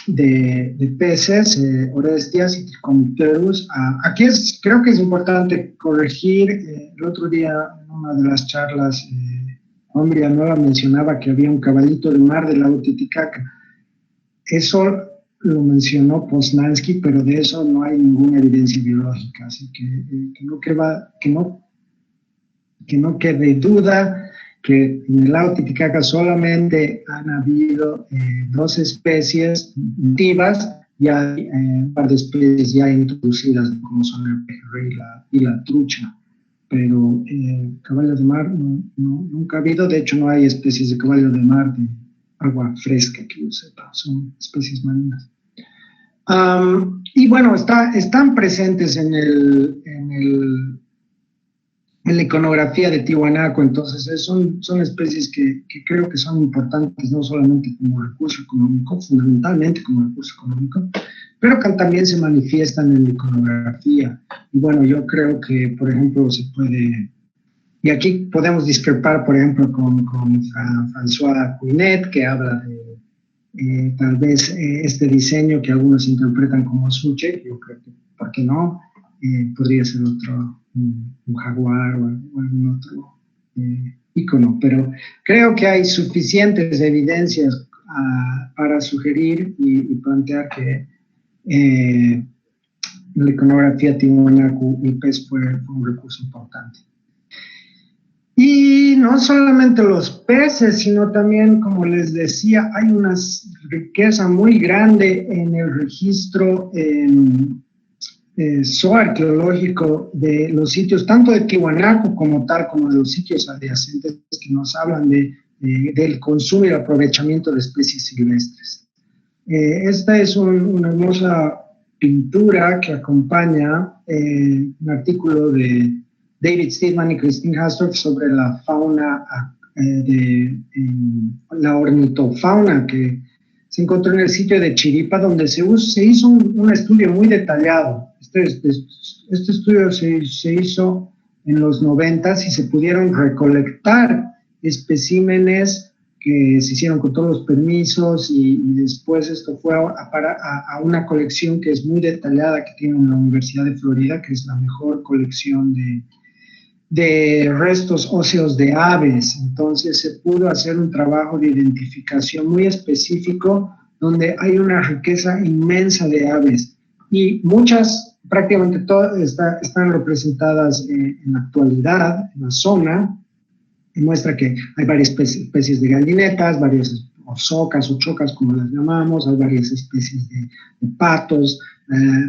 de peces, Orestias y Trichomypterus. Aquí creo que es importante corregir, el otro día en una de las charlas, Juan Villanueva mencionaba que había un caballito de mar del lago Titicaca. Eso lo mencionó Poznański, pero de eso no hay ninguna evidencia biológica, así que no quede duda que en el lago Titicaca solamente han habido 2 especies nativas y hay un par de especies ya introducidas, como son el pejerrey y la trucha, pero caballo de mar nunca ha habido. De hecho, no hay especies de caballo de mar de agua fresca que yo sepa, son especies marinas. Y bueno, están presentes en la iconografía de Tiwanaku, entonces son especies que creo que son importantes no solamente como recurso económico, fundamentalmente como recurso económico, pero que también se manifiestan en la iconografía. Y bueno, yo creo que, por ejemplo, se puede, y aquí podemos discrepar, por ejemplo, con François Cuinet, que habla de tal vez este diseño que algunos interpretan como suche. Yo creo que, ¿por qué no? Podría ser otro, un jaguar o algún otro ícono, pero creo que hay suficientes evidencias para sugerir y plantear que la iconografía Tiwanaku y pez fue un recurso importante. Y no solamente los peces, sino también, como les decía, hay una riqueza muy grande en el registro zooarqueológico de los sitios, tanto de Tiwanaku como tal, como de los sitios adyacentes, que nos hablan del consumo y el aprovechamiento de especies silvestres. Esta es una hermosa pintura que acompaña un artículo de David Steedman y Christine Hastorf sobre la fauna, la ornitofauna que se encontró en el sitio de Chiripa, donde se hizo un estudio muy detallado. Este estudio se hizo en los 90 y se pudieron recolectar especímenes que se hicieron con todos los permisos, y después esto fue a una colección que es muy detallada que tiene la Universidad de Florida, que es la mejor colección de restos óseos de aves. Entonces se pudo hacer un trabajo de identificación muy específico donde hay una riqueza inmensa de aves y muchas, prácticamente todas, están representadas en la actualidad en la zona. Muestra que hay varias especies de gallinetas, varias orzocas o chocas, como las llamamos, hay varias especies de patos,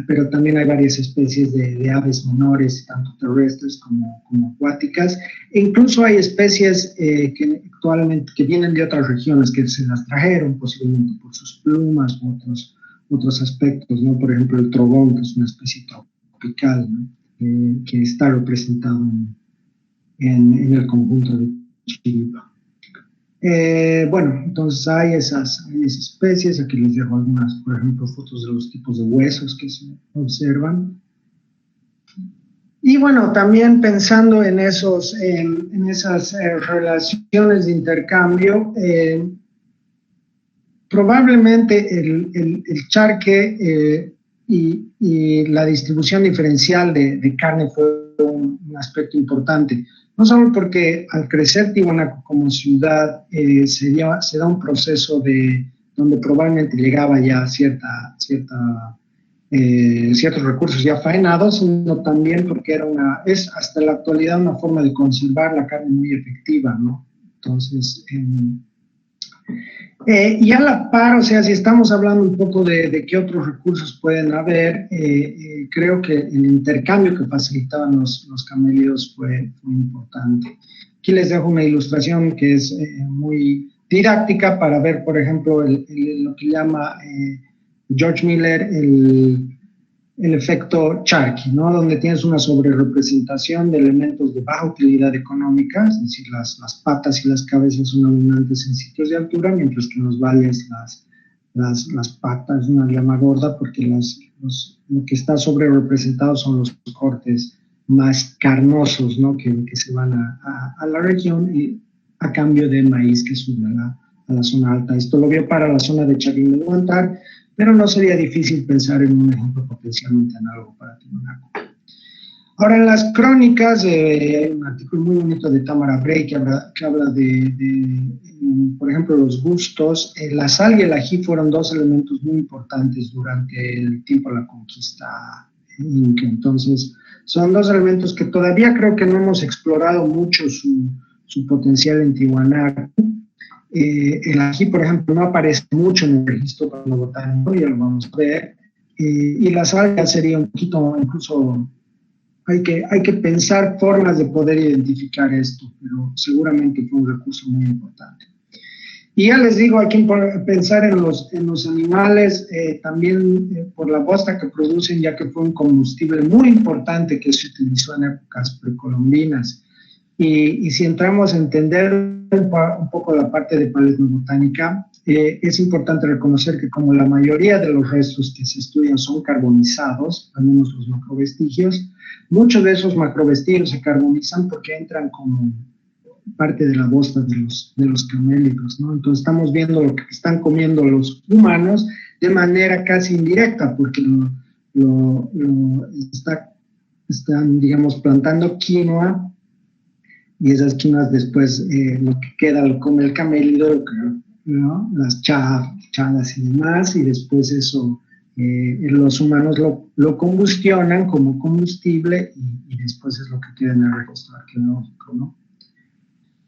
pero también hay varias especies de aves menores, tanto terrestres como acuáticas. E incluso hay especies que actualmente que vienen de otras regiones, que se las trajeron posiblemente por sus plumas u otros aspectos, ¿no? Por ejemplo, el trogón, que es una especie tropical, ¿no? Que está representado en el conjunto de Chiripa. Bueno, entonces hay esas especies. Aquí les dejo algunas, por ejemplo, fotos de los tipos de huesos que se observan. Y bueno, también pensando en esas relaciones de intercambio, probablemente el charque y la distribución diferencial de carne fue un aspecto importante. No solo porque al crecer Tiwanaku como ciudad se da un proceso donde probablemente llegaba ya ciertos recursos ya faenados, sino también porque es hasta la actualidad una forma de conservar la carne muy efectiva, ¿no? Entonces, y a la par, o sea, si estamos hablando un poco de qué otros recursos pueden haber, creo que el intercambio que facilitaban los camélidos fue importante. Aquí les dejo una ilustración que es muy didáctica para ver, por ejemplo, lo que llama George Miller el efecto Charqui, ¿no? Donde tienes una sobrerepresentación de elementos de baja utilidad económica, es decir, las patas y las cabezas son abundantes en sitios de altura, mientras que en los valles las patas, una llama gorda, porque lo que está sobrerepresentado son los cortes más carnosos, ¿no? que se van a la región y a cambio de maíz que sube a la zona alta. Esto lo vio para la zona de Chavín de Huántar, pero no sería difícil pensar en un ejemplo potencialmente análogo para Tiwanaku. Ahora, en las crónicas, hay un artículo muy bonito de Tamara Bray que habla de, por ejemplo, los gustos. La sal y el ají fueron dos elementos muy importantes durante el tiempo de la conquista inca. Entonces, son dos elementos que todavía creo que no hemos explorado mucho su potencial en Tiwanaku. El ají, por ejemplo, no aparece mucho en el registro botánico, ya lo vamos a ver, y la sal ya sería un poquito, incluso hay que pensar formas de poder identificar esto, pero seguramente fue un recurso muy importante. Y ya les digo, hay que pensar en los animales, también por la bosta que producen, ya que fue un combustible muy importante que se utilizó en épocas precolombinas. Y si entramos a entender un poco la parte de paleobotánica, es importante reconocer que como la mayoría de los restos que se estudian son carbonizados, al menos los macrovestigios, muchos de esos macrovestigios se carbonizan porque entran como parte de la bosta de los camélidos, ¿no? Entonces estamos viendo lo que están comiendo los humanos de manera casi indirecta, porque están, digamos, plantando quinoa, y esas quinoas después lo que queda lo come el camélido, ¿no? Las chagas y demás, y después eso los humanos lo combustionan como combustible y después es lo que queda en el registro arqueológico, ¿no?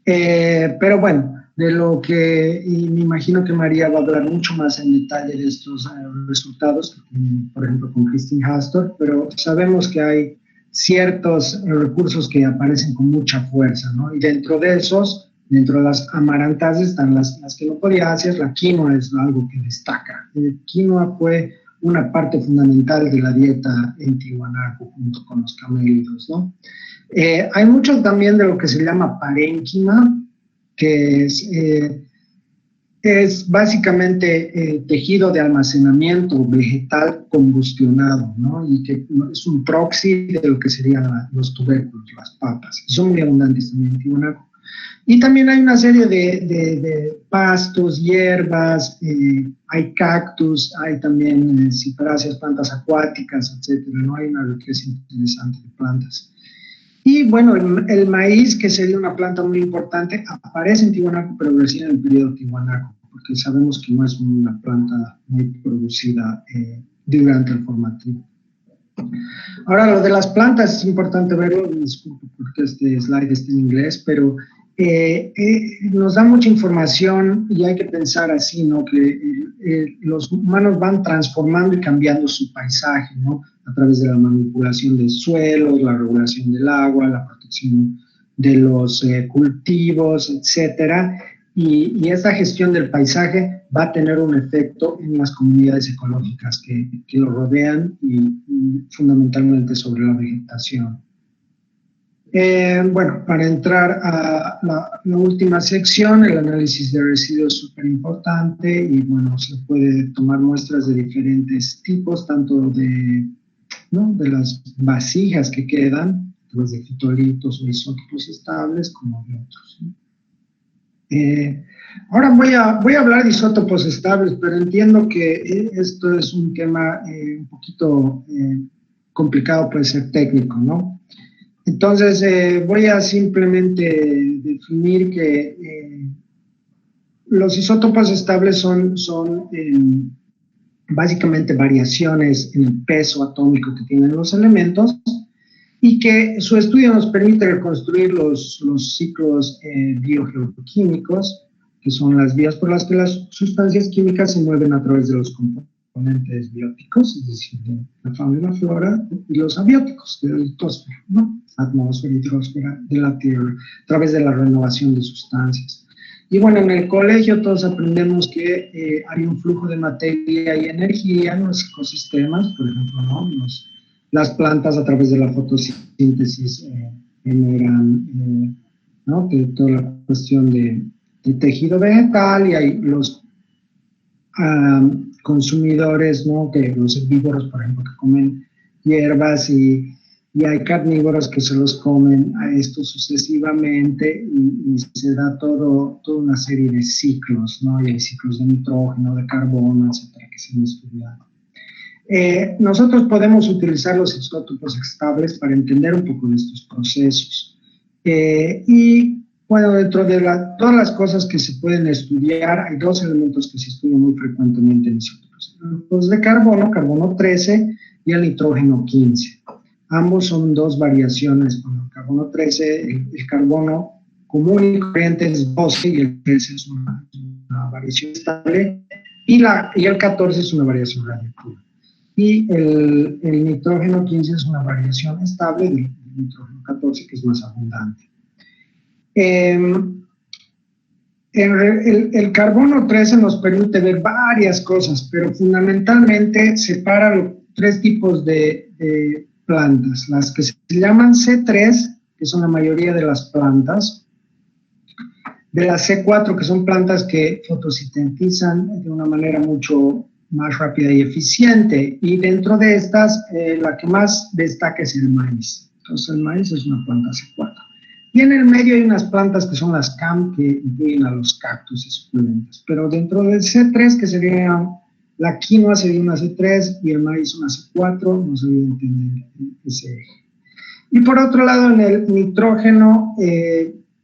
Pero bueno, de lo que, y me imagino que María va a hablar mucho más en detalle de estos resultados, por ejemplo con Christine Hastor, pero sabemos que hay ciertos recursos que aparecen con mucha fuerza, ¿no? Y dentro de esos, dentro de las amarantas están las quinopodiáceas. La quinoa es algo que destaca. Quinoa fue una parte fundamental de la dieta en Tiwanaku junto con los camélidos, ¿no? Hay mucho también de lo que se llama parénquima, que es básicamente tejido de almacenamiento vegetal combustionado, ¿no? Y que es un proxy de lo que serían los tubérculos, las papas. Son muy abundantes también en Tiwanaku. Y también hay una serie de pastos, hierbas, hay cactus, hay también ciperáceas, plantas acuáticas, etcétera, ¿no? Hay una riqueza interesante de plantas. Y bueno, el maíz, que sería una planta muy importante, aparece en Tiwanaku, pero recién en el periodo Tiwanaku, porque sabemos que no es una planta muy producida durante el formativo. Ahora, lo de las plantas es importante verlo, disculpe porque este slide está en inglés, pero nos da mucha información y hay que pensar así, ¿no? Que los humanos van transformando y cambiando su paisaje, ¿no? A través de la manipulación del suelo, la regulación del agua, la protección de los cultivos, etcétera. Y esta gestión del paisaje va a tener un efecto en las comunidades ecológicas que lo rodean y fundamentalmente sobre la vegetación. Bueno, para entrar a la última sección, el análisis de residuos es súper importante y bueno, se puede tomar muestras de diferentes tipos, tanto de las vasijas que quedan, de fitolitos o isótopos estables, como de otros, ¿no? Ahora voy a hablar de isótopos estables, pero entiendo que esto es un tema un poquito complicado, puede ser técnico, ¿no? Entonces voy a simplemente definir que los isótopos estables son básicamente variaciones en el peso atómico que tienen los elementos, y que su estudio nos permite reconstruir los ciclos biogeoquímicos, que son las vías por las que las sustancias químicas se mueven a través de los componentes bióticos, es decir, de la fauna y la flora, y los abióticos, de la litosfera, ¿no? Atmósfera y hidrosfera de la Tierra, a través de la renovación de sustancias. Y bueno, en el colegio todos aprendemos que hay un flujo de materia y energía en los ecosistemas, por ejemplo, ¿no? Las plantas a través de la fotosíntesis generan, ¿no? Toda la cuestión de tejido vegetal, y hay los consumidores, ¿no? Que los herbívoros, por ejemplo, que comen hierbas, y hay carnívoros que se los comen a esto sucesivamente, y se da toda una serie de ciclos, ¿no? Y hay ciclos de nitrógeno, de carbono, etcétera, que se han estudiado. Nosotros podemos utilizar los isótopos estables para entender un poco de estos procesos. Y bueno, dentro de todas las cosas que se pueden estudiar, hay dos elementos que se estudian muy frecuentemente en isótopos: los de carbono, carbono 13, y el nitrógeno 15. Ambos son dos variaciones. Bueno, el carbono 13, el carbono común y corriente es 12, y el 13 es una variación estable, y el 14 es una variación radioactiva. Y el nitrógeno 15 es una variación estable del nitrógeno 14, que es más abundante. El carbono 13 nos permite ver varias cosas, pero fundamentalmente separa tres tipos de plantas: las que se llaman C3, que son la mayoría de las plantas; de las C4, que son plantas que fotosintetizan de una manera mucho más rápida y eficiente, y dentro de estas la que más destaca es el maíz. Entonces el maíz es una planta C4. Y en el medio hay unas plantas que son las CAM, que incluyen a los cactus y suculentas. Pero dentro del C3, que sería la quinoa, sería una C3, y el maíz una C4, no se debe entender ese eje. Y por otro lado, en el nitrógeno,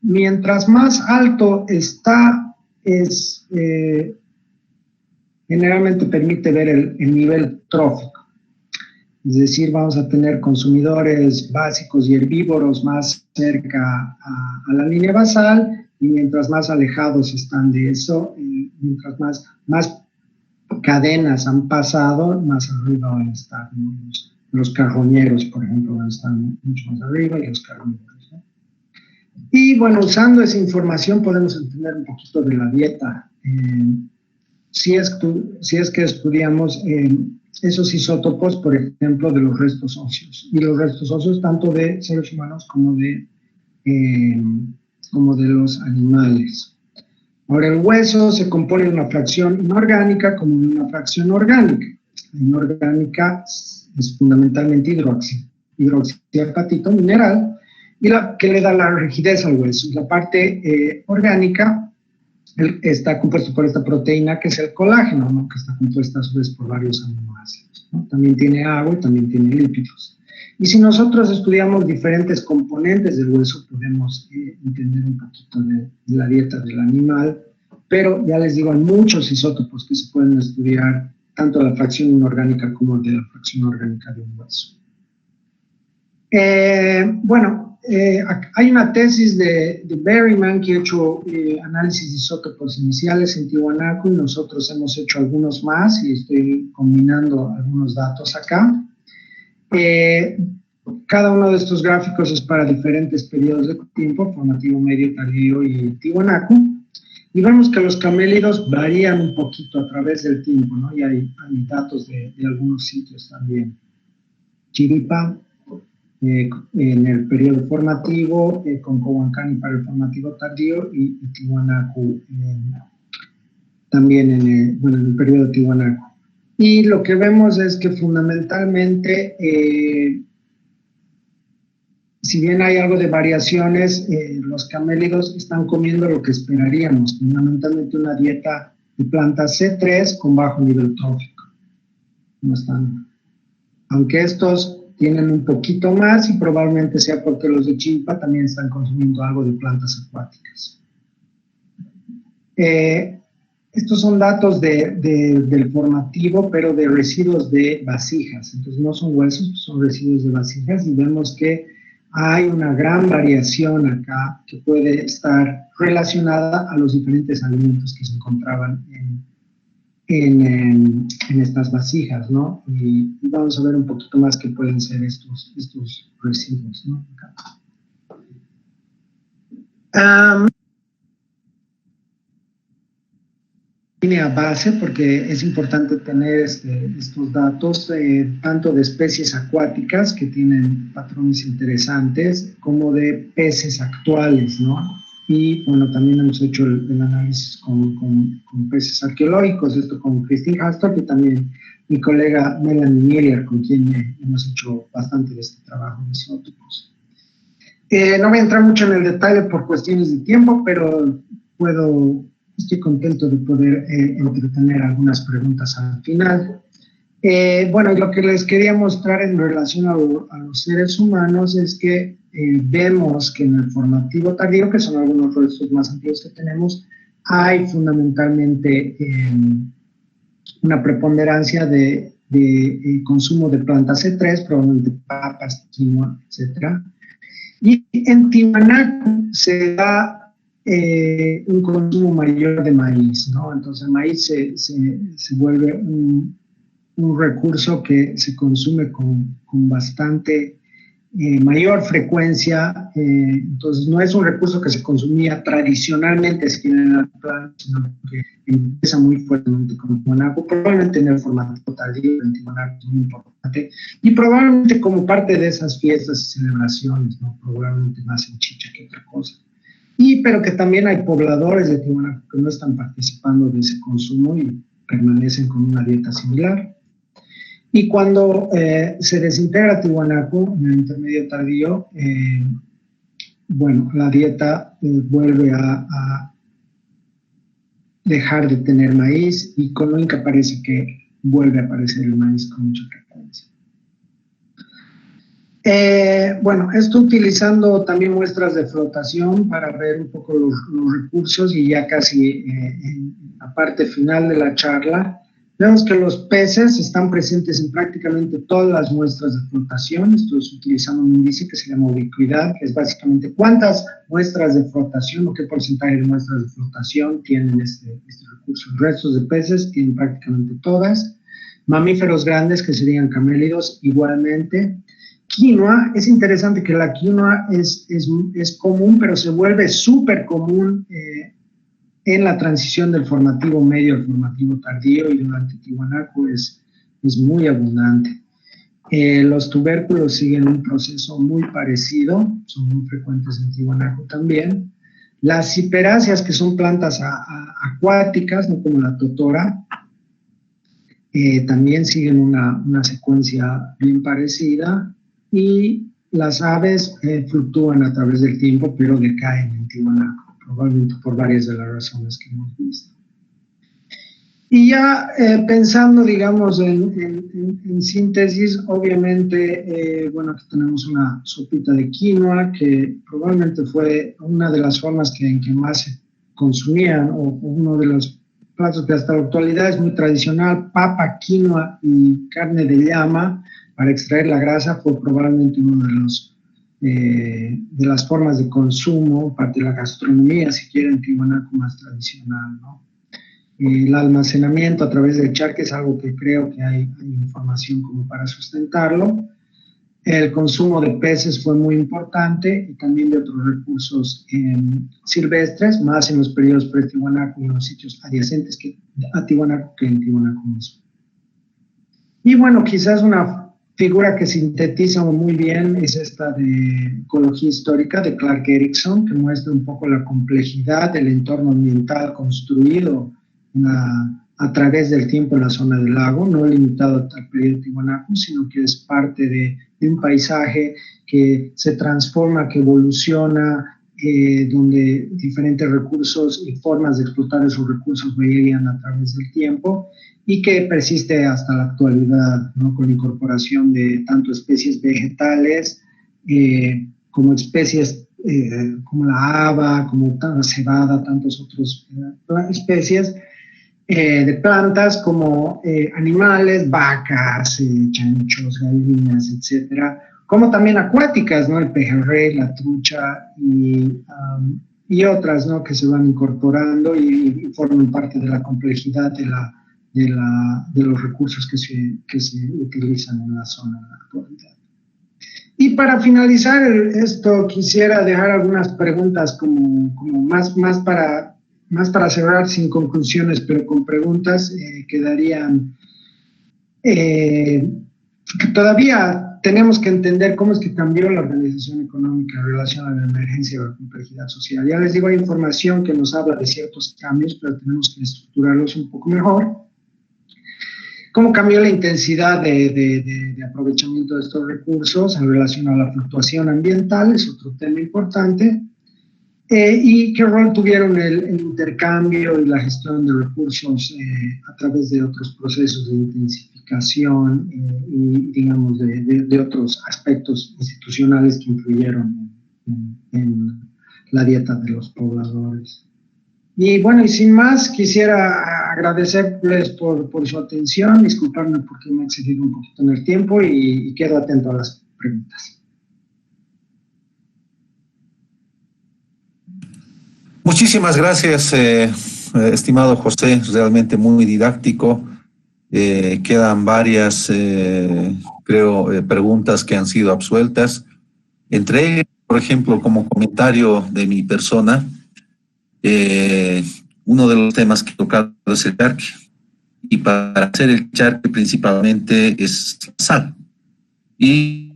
mientras más alto está, generalmente permite ver el nivel trófico. Es decir, vamos a tener consumidores básicos y herbívoros más cerca a la línea basal, y mientras más alejados están de eso, mientras más cadenas han pasado, más arriba van a estar, ¿no? Los carroñeros, por ejemplo, van a estar mucho más arriba, y los carroñeros, ¿no? Y bueno, usando esa información podemos entender un poquito de la dieta. Si es que estudiamos esos isótopos, por ejemplo, de los restos óseos, y los restos óseos tanto de seres humanos como de los animales. Ahora, el hueso se compone de una fracción inorgánica como de una fracción orgánica. La inorgánica es fundamentalmente hidroxiapatito mineral, y la que le da la rigidez al hueso. La parte orgánica está compuesto por esta proteína, que es el colágeno, ¿no? Que está compuesta a su vez por varios aminoácidos, ¿no? También tiene agua y también tiene lípidos. Y si nosotros estudiamos diferentes componentes del hueso, podemos entender un poquito de la dieta del animal, pero ya les digo, hay muchos isótopos que se pueden estudiar, tanto de la fracción inorgánica como de la fracción orgánica de un hueso. Hay una tesis de Berryman que ha hecho análisis de isótopos iniciales en Tiwanaku, y nosotros hemos hecho algunos más y estoy combinando algunos datos acá. Cada uno de estos gráficos es para diferentes periodos de tiempo, formativo, medio, tardío y Tiwanaku, y vemos que los camélidos varían un poquito a través del tiempo, ¿no? Y hay datos de algunos sitios también. Chiripa, en el periodo formativo, con Cohuancani para el formativo tardío, y Tiwanaku también en el periodo Tiwanaku. Y lo que vemos es que fundamentalmente, si bien hay algo de variaciones, los camélidos están comiendo lo que esperaríamos, fundamentalmente una dieta de plantas C3 con bajo nivel trófico. No están, aunque estos tienen un poquito más, y probablemente sea porque los de Chimpa también están consumiendo algo de plantas acuáticas. Estos son datos del formativo, pero de residuos de vasijas. Entonces no son huesos, son residuos de vasijas, y vemos que hay una gran variación acá que puede estar relacionada a los diferentes alimentos que se encontraban en estas vasijas, ¿no? Y vamos a ver un poquito más qué pueden ser estos residuos, ¿no? Línea base, porque es importante tener estos datos, tanto de especies acuáticas que tienen patrones interesantes, como de peces actuales, ¿no? Y bueno, también hemos hecho el análisis con peces arqueológicos, esto con Christine Hastorp, y también mi colega Melanie Miller, con quien hemos hecho bastante de este trabajo de isótopos. No voy a entrar mucho en el detalle por cuestiones de tiempo, pero estoy contento de poder entretener algunas preguntas al final. Bueno, lo que les quería mostrar en relación a los seres humanos es que vemos que en el formativo tardío, que son algunos restos más antiguos que tenemos, hay fundamentalmente una preponderancia de consumo de plantas C3, probablemente papas, quinoa, etc. Y en Tiwanaku se da un consumo mayor de maíz, ¿no? Entonces el maíz se vuelve un recurso que se consume con bastante mayor frecuencia, entonces no es un recurso que se consumía tradicionalmente en la planta, sino que empieza muy fuertemente con Tiwanaku, probablemente en el formato tardío, en Tiwanaku es muy importante, y probablemente como parte de esas fiestas y celebraciones, ¿no? Probablemente más en chicha que otra cosa. Pero que también hay pobladores de Tiwanaku que no están participando de ese consumo y permanecen con una dieta similar. Y cuando se desintegra Tiwanaku en el intermedio tardío, bueno, la dieta vuelve a dejar de tener maíz, y con Inca parece que vuelve a aparecer el maíz con mucha frecuencia. Bueno, esto utilizando también muestras de flotación para ver un poco los recursos, y ya casi en la parte final de la charla, vemos que los peces están presentes en prácticamente todas las muestras de flotación. Esto es utilizando un índice que se llama ubicuidad, que es básicamente cuántas muestras de flotación o qué porcentaje de muestras de flotación tienen este recurso. Restos de peces tienen prácticamente todas. Mamíferos grandes, que serían camélidos, igualmente. Quinoa, es interesante que la quinoa es común, pero se vuelve súper común en la transición del formativo medio al formativo tardío, y durante Tiwanaku es muy abundante. Los tubérculos siguen un proceso muy parecido, son muy frecuentes en Tiwanaku también. Las ciperáceas, que son plantas acuáticas, no como la totora, también siguen una secuencia bien parecida, y las aves fluctúan a través del tiempo, pero decaen en Tiwanaku, probablemente por varias de las razones que hemos visto. Y ya pensando, digamos, en síntesis, obviamente, bueno, aquí tenemos una sopita de quinoa que probablemente fue una de las formas en que más se consumían, o uno de los platos que hasta la actualidad es muy tradicional: papa, quinoa y carne de llama para extraer la grasa. Fue probablemente uno de las formas de consumo, parte de la gastronomía, si quieren, tiwanaku más tradicional, ¿no? El almacenamiento a través del charque es algo que creo que hay información como para sustentarlo. El consumo de peces fue muy importante, y también de otros recursos silvestres, más en los periodos pre-Tiwanaku y en los sitios adyacentes a Tiwanaku que en Tiwanaku mismo. Y bueno, quizás una figura que sintetiza muy bien es esta de ecología histórica de Clark Erickson, que muestra un poco la complejidad del entorno ambiental construido a través del tiempo en la zona del lago, no limitado al periodo Tiwanaku, sino que es parte de un paisaje que se transforma, que evoluciona, donde diferentes recursos y formas de explotar esos recursos varían a través del tiempo, y que persiste hasta la actualidad, ¿no? Con la incorporación de tanto especies vegetales como especies como la haba, como la cebada, tantas otras especies de plantas, como animales, vacas, chanchos, gallinas, etcétera, como también acuáticas, ¿no? El pejerrey, la trucha y otras, ¿no? Que se van incorporando y forman parte de la complejidad de los recursos que se utilizan en la zona en la actualidad. Y para finalizar esto, quisiera dejar algunas preguntas como más para cerrar, sin conclusiones, pero con preguntas que darían. Todavía tenemos que entender cómo es que cambió la organización económica en relación a la emergencia y la complejidad social. Ya les digo, hay información que nos habla de ciertos cambios, pero tenemos que estructurarlos un poco mejor. ¿Cómo cambió la intensidad de aprovechamiento de estos recursos en relación a la fluctuación ambiental? Es otro tema importante. ¿Y qué rol tuvieron el intercambio y la gestión de recursos a través de otros procesos de intensificación y, digamos, de otros aspectos institucionales que influyeron en la dieta de los pobladores? Y bueno, y sin más, quisiera agradecerles por su atención, disculparme porque me he excedido un poquito en el tiempo, y quedo atento a las preguntas. Muchísimas gracias, estimado José, realmente muy didáctico. Quedan varias, creo, preguntas que han sido absueltas. Entre ellas, por ejemplo, como comentario de mi persona, uno de los temas que he tocado es el charque. Y para hacer el charque principalmente es sal. Y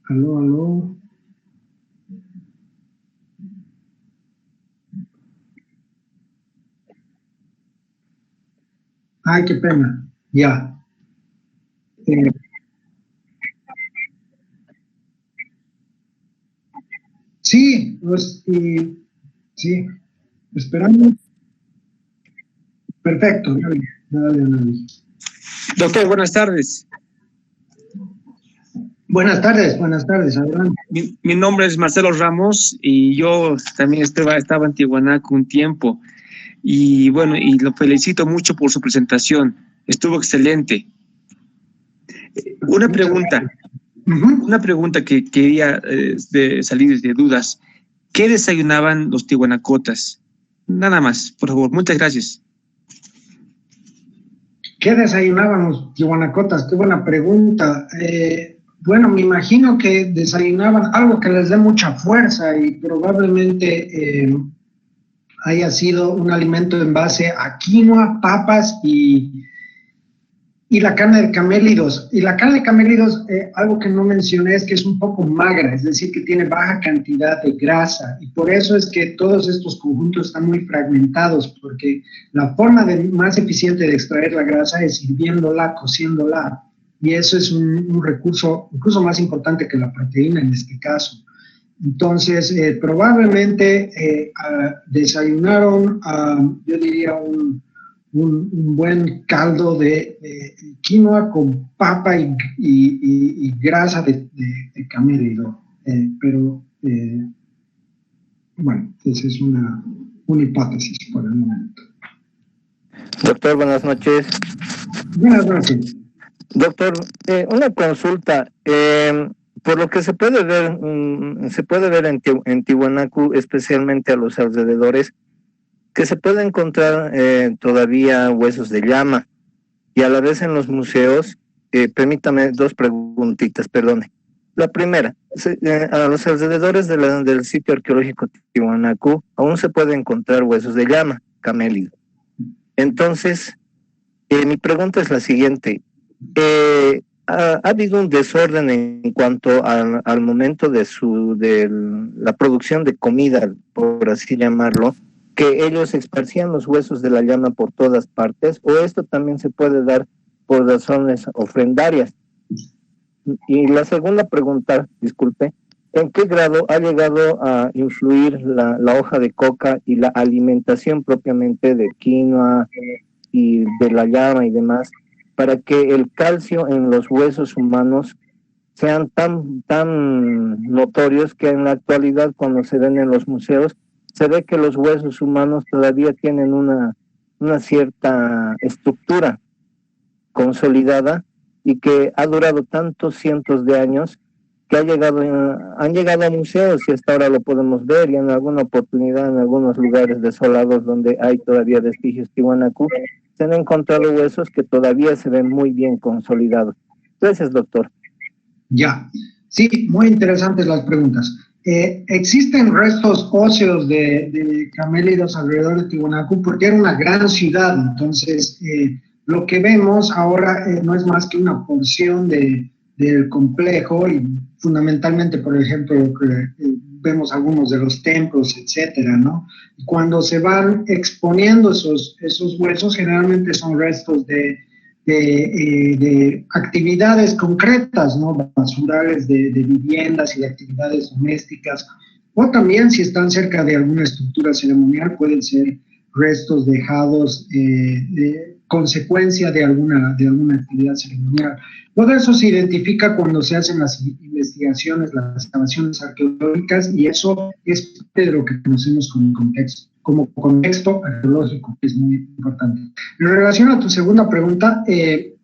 Aló, aló. Ay, qué pena. Ya. Sí, pues, sí, esperamos. Perfecto, dale, dale, dale. Doctor, buenas tardes. Buenas tardes, adelante. Mi nombre es Marcelo Ramos y yo también estaba en Tiwanaku un tiempo. Y bueno, y lo felicito mucho por su presentación. Estuvo excelente. Una pregunta que quería salir de dudas. ¿Qué desayunaban los tiwanacotas? Nada más, por favor. Muchas gracias. ¿Qué desayunaban los tiwanacotas? Qué buena pregunta. Bueno, me imagino que desayunaban algo que les dé mucha fuerza, y probablemente haya sido un alimento en base a quinoa, papas y la carne de camélidos. Y la carne de camélidos, algo que no mencioné es que es un poco magra, es decir, que tiene baja cantidad de grasa. Y por eso es que todos estos conjuntos están muy fragmentados, porque la forma más eficiente de extraer la grasa es hirviéndola, cociéndola. Y eso es un recurso incluso más importante que la proteína en este caso. Entonces, probablemente desayunaron, yo diría, un buen caldo de quinoa con papa y grasa de camélido. Pero, bueno, esa es una hipótesis por el momento. Doctor, buenas noches. Buenas noches. Doctor, una consulta. Por lo que se puede ver en Tiwanaku, especialmente a los alrededores, que se puede encontrar todavía huesos de llama, y a la vez en los museos. Permítame dos preguntitas, perdone. La primera, a los alrededores del sitio arqueológico Tiwanaku aún se puede encontrar huesos de llama, camélido. Entonces, mi pregunta es la siguiente. ¿Ha habido un desorden en cuanto al momento de la producción de comida, por así llamarlo, que ellos esparcían los huesos de la llama por todas partes, o esto también se puede dar por razones ofrendarias? Y la segunda pregunta, disculpe, ¿en qué grado ha llegado a influir la hoja de coca y la alimentación propiamente de quinoa y de la llama y demás, para que el calcio en los huesos humanos sean tan notorios que en la actualidad, cuando se ven en los museos, se ve que los huesos humanos todavía tienen una cierta estructura consolidada y que ha durado tantos cientos de años que han llegado a museos, y hasta ahora lo podemos ver, y en alguna oportunidad en algunos lugares desolados donde hay todavía vestigios Tiwanaku, se han encontrado huesos que todavía se ven muy bien consolidados. Gracias, doctor. Ya, sí, muy interesantes las preguntas. Existen restos óseos de camélidos alrededor de Tiwanaku porque era una gran ciudad, entonces lo que vemos ahora no es más que una porción del complejo, y fundamentalmente, por ejemplo, vemos algunos de los templos, etcétera, ¿no? Y cuando se van exponiendo esos huesos, generalmente son restos de actividades concretas, ¿no? Basurales de viviendas y de actividades domésticas, o también, si están cerca de alguna estructura ceremonial, pueden ser restos dejados de consecuencia de alguna actividad ceremonial. Todo eso se identifica cuando se hacen las investigaciones, las excavaciones arqueológicas, y eso es parte de lo que conocemos como contexto arqueológico, que es muy importante. En relación a tu segunda pregunta, el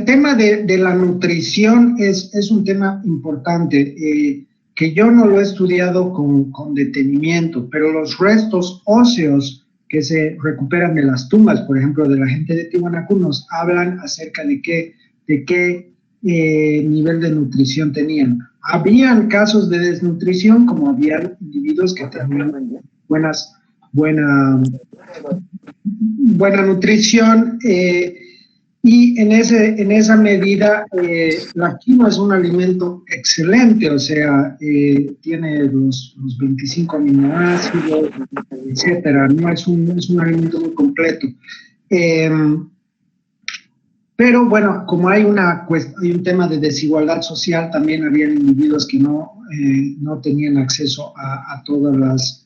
tema de la nutrición es un tema importante, que yo no lo he estudiado con detenimiento, pero los restos óseos que se recuperan de las tumbas, por ejemplo, de la gente de Tiwanaku, nos hablan acerca de qué nivel de nutrición tenían. Habían casos de desnutrición, como había individuos que tenían buena nutrición, y en esa medida la quinoa es un alimento excelente, o sea, tiene los 25 aminoácidos, etcétera, no es un alimento muy completo. Pero bueno, como hay un tema de desigualdad social, también había individuos que no tenían acceso a todos los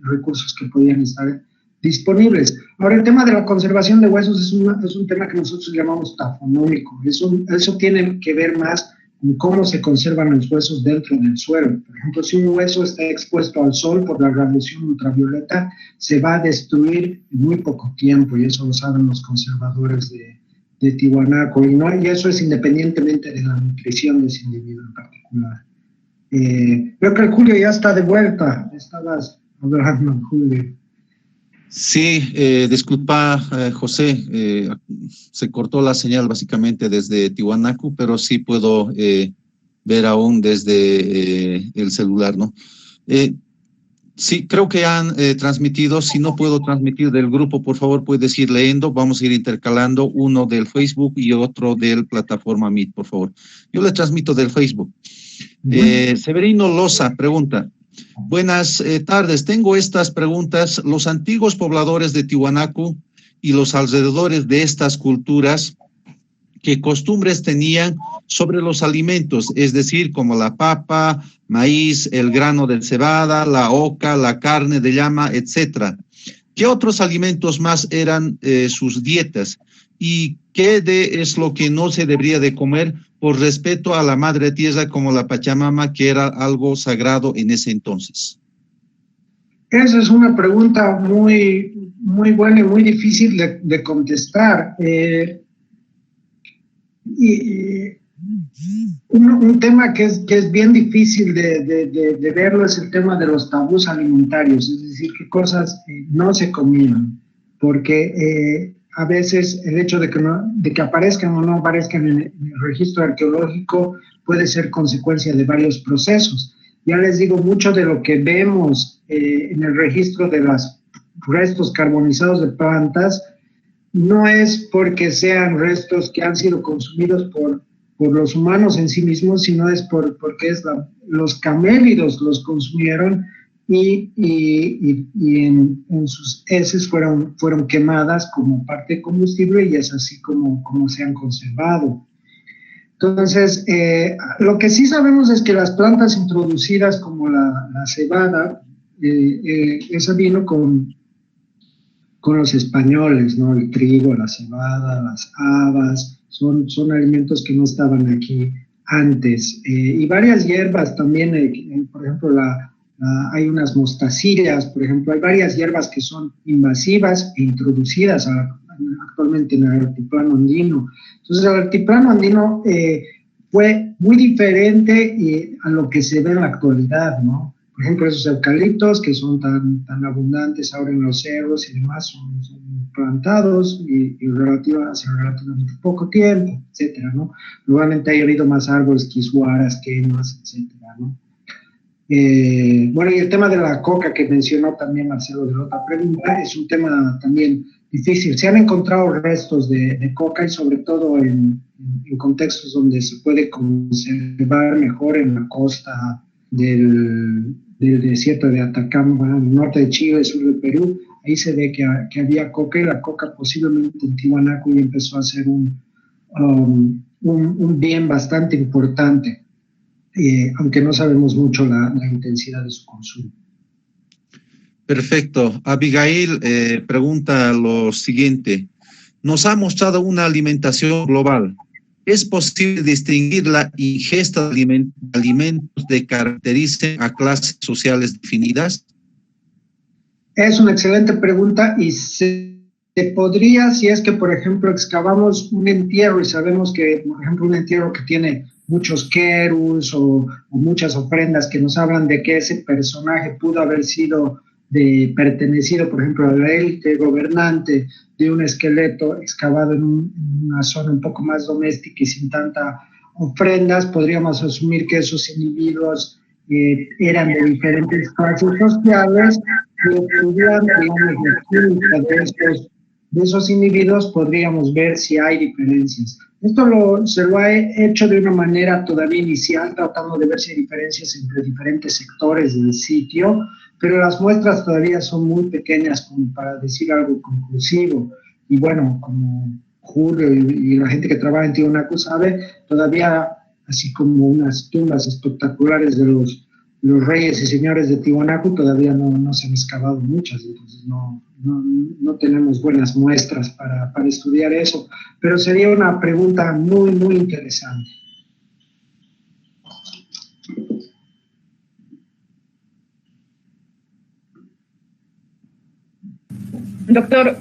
recursos que podían estar disponibles. Ahora, el tema de la conservación de huesos es un tema que nosotros llamamos tafonómico. Eso tiene que ver más con cómo se conservan los huesos dentro del suelo. Por ejemplo, si un hueso está expuesto al sol por la radiación ultravioleta, se va a destruir en muy poco tiempo, y eso lo saben los conservadores de Tiwanaku, y eso es independientemente de la nutrición de ese individuo en particular. Creo que el Julio ya está de vuelta. Estabas hablando, Julio. Sí, disculpa, José, se cortó la señal básicamente desde Tiwanaku, pero sí puedo ver aún desde el celular, ¿no? Sí, creo que han transmitido. Si no puedo transmitir del grupo, por favor, puedes ir leyendo. Vamos a ir intercalando uno del Facebook y otro del plataforma Meet, por favor. Yo le transmito del Facebook. Severino Loza pregunta. Buenas tardes. Tengo estas preguntas. Los antiguos pobladores de Tiwanaku y los alrededores de estas culturas, ¿qué costumbres tenían sobre los alimentos? Es decir, como la papa, maíz, el grano de cebada, la oca, la carne de llama, etcétera. ¿Qué otros alimentos más eran sus dietas? ¿Y qué es lo que no se debería de comer por respeto a la madre tierra como la Pachamama, que era algo sagrado en ese entonces? Esa es una pregunta muy, muy buena y muy difícil de contestar. Un tema que es bien difícil de verlo es el tema de los tabús alimentarios, es decir, qué cosas no se comían, porque a veces el hecho de que aparezcan o no aparezcan en el registro arqueológico puede ser consecuencia de varios procesos. Ya les digo, mucho de lo que vemos en el registro de los restos carbonizados de plantas no es porque sean restos que han sido consumidos por los humanos en sí mismos, sino es porque los camélidos los consumieron y en sus heces fueron quemadas como parte de combustible y es así como se han conservado. Entonces, lo que sí sabemos es que las plantas introducidas como la cebada, esa vino con los españoles, ¿no? El trigo, la cebada, las habas, son alimentos que no estaban aquí antes. Y varias hierbas también, por ejemplo, hay unas mostacillas, por ejemplo, hay varias hierbas que son invasivas e introducidas actualmente en el altiplano andino. Entonces, el altiplano andino fue muy diferente a lo que se ve en la actualidad, ¿no? Por ejemplo, esos eucaliptos que son tan abundantes ahora en los cerros y demás son plantados y hace relativamente poco tiempo, etcétera, ¿no? Probablemente haya habido más árboles, quisuaras, quemas, etcétera, ¿no? Bueno, y el tema de la coca que mencionó también Marcelo de la otra pregunta es un tema también difícil. Se han encontrado restos de coca y sobre todo en contextos donde se puede conservar mejor en la costa del desierto de Atacama, norte de Chile, sur de Perú. Ahí se ve que había coca y la coca posiblemente en Tiwanaku ya empezó a ser un bien bastante importante. Aunque no sabemos mucho la intensidad de su consumo. Perfecto. Abigail pregunta lo siguiente. Nos ha mostrado una alimentación global. ¿Es posible distinguir la ingesta de alimentos que caractericen a clases sociales definidas? Es una excelente pregunta y se podría, si es que, por ejemplo, excavamos un entierro y sabemos que, por ejemplo, un entierro que tiene muchos querus o muchas ofrendas que nos hablan de que ese personaje pudo haber sido pertenecido, por ejemplo, a la élite gobernante de un esqueleto excavado en una zona un poco más doméstica y sin tanta ofrendas, podríamos asumir que esos individuos eran de diferentes clases sociales y estudiando, digamos, la química de esos individuos podríamos ver si hay diferencias. Esto se lo ha hecho de una manera todavía inicial, tratando de ver si hay diferencias entre diferentes sectores del sitio, pero las muestras todavía son muy pequeñas como para decir algo conclusivo. Y bueno, como Julio y la gente que trabaja en Tiwanaku sabe, todavía así como unas tumbas espectaculares de los reyes y señores de Tiwanaku, todavía no se han excavado muchas, entonces no tenemos buenas muestras para estudiar eso, pero sería una pregunta muy, muy interesante. Doctor,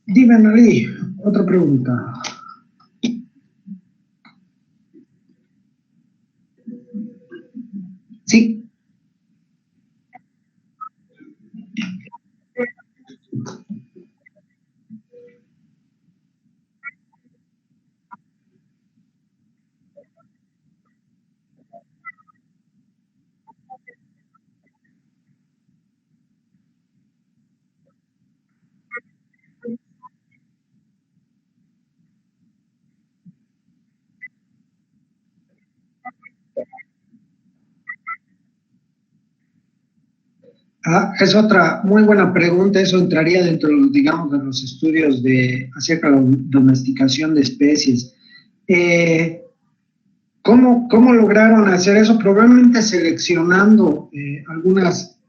Dime, Annalí, otra pregunta. Sí. Es otra muy buena pregunta. Eso entraría dentro, digamos, de los estudios acerca de la domesticación de especies. ¿Cómo lograron hacer eso? Probablemente seleccionando algunas,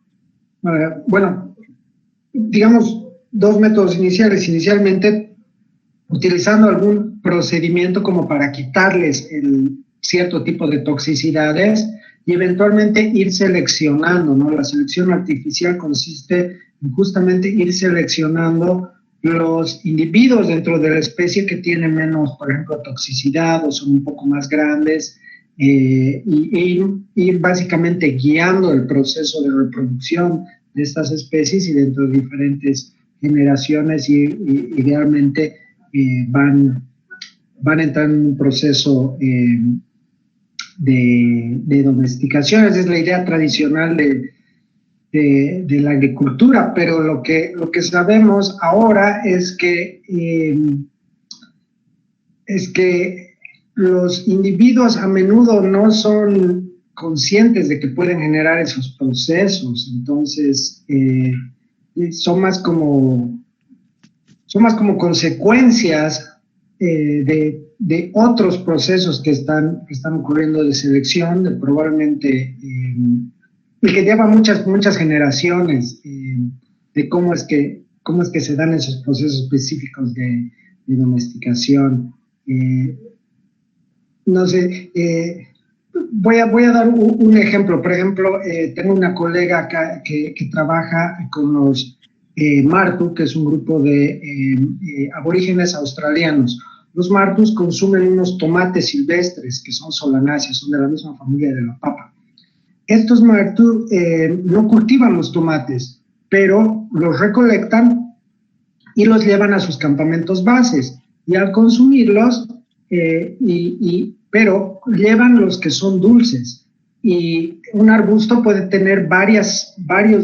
bueno, digamos, dos métodos iniciales. Inicialmente, utilizando algún procedimiento como para quitarles cierto tipo de toxicidades y eventualmente ir seleccionando, ¿no? La selección artificial consiste en justamente ir seleccionando los individuos dentro de la especie que tienen menos, por ejemplo, toxicidad o son un poco más grandes, y ir básicamente guiando el proceso de reproducción de estas especies y dentro de diferentes generaciones y idealmente van entrando en un proceso de domesticación. Esa es la idea tradicional de la agricultura, pero lo que sabemos ahora es que los individuos a menudo no son conscientes de que pueden generar esos procesos, entonces son más como consecuencias de otros procesos que están ocurriendo de selección, probablemente y que lleva muchas generaciones de cómo es que se dan esos procesos específicos de domesticación. No sé, voy a dar un ejemplo. Por ejemplo, tengo una colega acá que trabaja con los Martu, que es un grupo de aborígenes australianos. Los Martus consumen unos tomates silvestres que son solanáceas, son de la misma familia de la papa. Estos Martu no cultivan los tomates, pero los recolectan y los llevan a sus campamentos bases. Y al consumirlos, pero llevan los que son dulces. Y un arbusto puede tener varios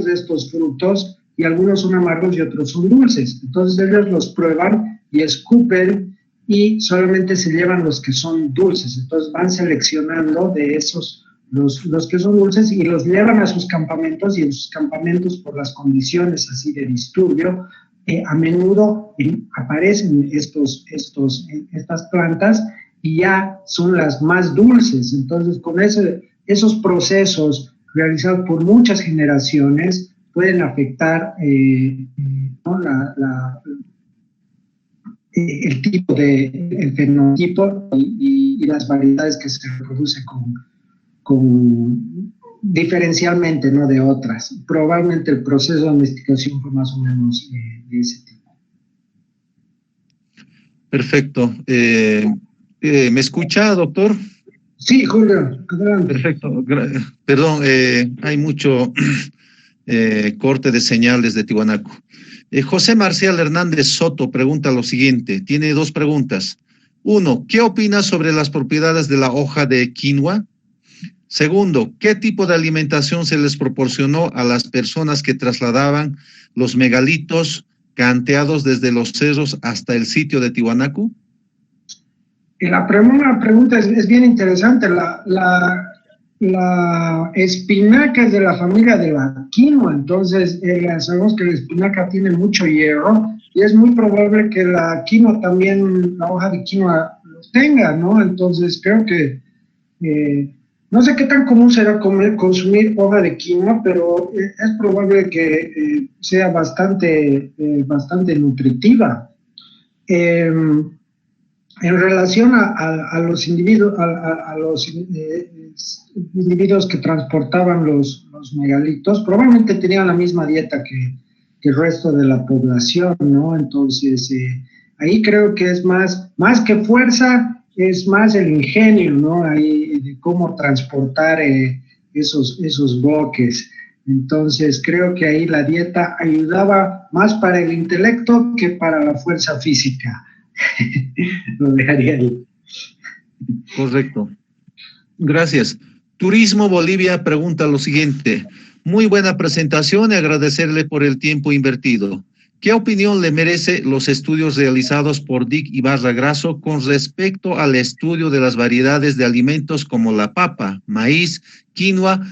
de estos frutos, y algunos son amargos y otros son dulces. Entonces ellos los prueban y escupen y solamente se llevan los que son dulces. Entonces van seleccionando de esos los que son dulces y los llevan a sus campamentos, y en sus campamentos, por las condiciones así de disturbio, a menudo aparecen estas plantas y ya son las más dulces. Entonces con esos procesos realizados por muchas generaciones pueden afectar ¿no? el tipo el fenotipo y las variedades que se reproducen diferencialmente, ¿no? De otras. Probablemente el proceso de domesticación fue más o menos de ese tipo. Perfecto. ¿Me escucha, doctor? Sí, Julio, adelante. Perfecto. Perdón, hay mucho corte de señales de Tiwanaku. José Marcial Hernández Soto pregunta lo siguiente, tiene dos preguntas. Uno, ¿qué opinas sobre las propiedades de la hoja de quinoa? Segundo, ¿qué tipo de alimentación se les proporcionó a las personas que trasladaban los megalitos canteados desde los cerros hasta el sitio de Tiwanaku? La pregunta es bien interesante. La espinaca es de la familia de la quinoa, entonces sabemos que la espinaca tiene mucho hierro y es muy probable que la quinoa también, la hoja de quinoa los tenga, ¿no? Entonces creo que no sé qué tan común será consumir hoja de quinoa, pero es probable que sea bastante nutritiva. En relación a los individuos, individuos que transportaban los megalitos, probablemente tenían la misma dieta que el resto de la población, ¿no? Entonces, ahí creo que es más que fuerza, es más el ingenio, ¿no? Ahí de cómo transportar esos bloques. Entonces, creo que ahí la dieta ayudaba más para el intelecto que para la fuerza física. Lo dejaría ahí. Correcto. Gracias. Turismo Bolivia pregunta lo siguiente. Muy buena presentación y agradecerle por el tiempo invertido. ¿Qué opinión le merece los estudios realizados por Dick Ibarra Grasso con respecto al estudio de las variedades de alimentos como la papa, maíz, quinoa,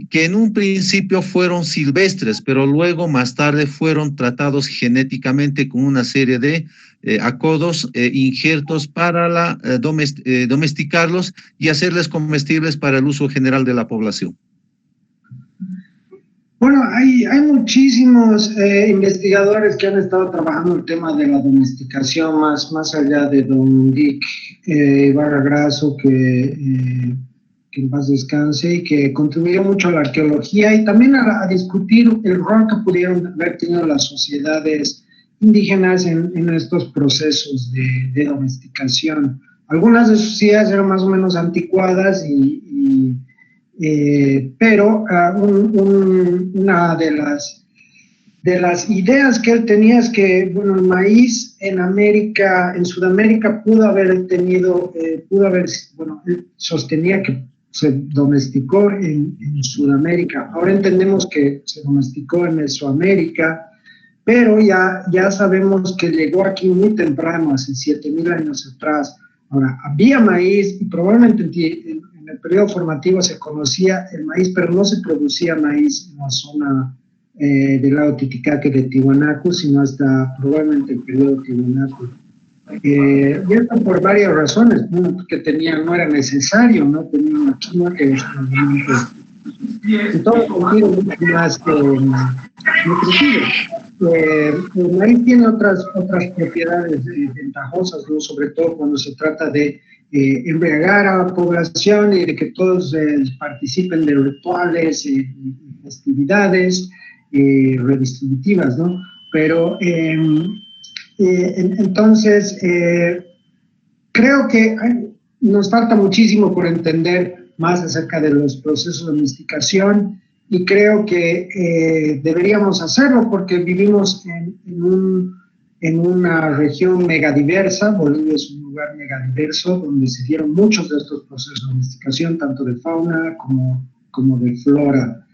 que en un principio fueron silvestres, pero luego más tarde fueron tratados genéticamente con una serie de acodos, injertos para domesticarlos y hacerles comestibles para el uso general de la población. Bueno, hay muchísimos investigadores que han estado trabajando el tema de la domesticación, más allá de don Dick Ibarra Grasso, que en paz descanse, y que contribuyó mucho a la arqueología y también a discutir el rol que pudieron haber tenido las sociedades indígenas en estos procesos de domesticación. Algunas de sus ideas eran más o menos anticuadas, pero una de las ideas que él tenía es que, bueno, el maíz en Sudamérica pudo haber, él sostenía que se domesticó en Sudamérica. Ahora entendemos que se domesticó en Mesoamérica, pero ya sabemos que llegó aquí muy temprano, hace 7,000 años atrás. Ahora, había maíz y probablemente en el periodo formativo se conocía el maíz, pero no se producía maíz en la zona del lago Titicaca de Tiwanaku, sino hasta probablemente el periodo Tiwanaku. Y esto por varias razones, ¿no? Que no era necesario, no tenía una quinoa que en todo sentido mucho más nutritivo. El maíz tiene otras propiedades ventajosas, ¿no? Sobre todo cuando se trata de embriagar a la población y de que todos participen de rituales y festividades redistributivas, ¿no? Pero entonces creo que nos falta muchísimo por entender más acerca de los procesos de domesticación y creo que deberíamos hacerlo porque vivimos en una región megadiversa. Bolivia es un lugar megadiverso donde se dieron muchos de estos procesos de domesticación, tanto de fauna como de flora.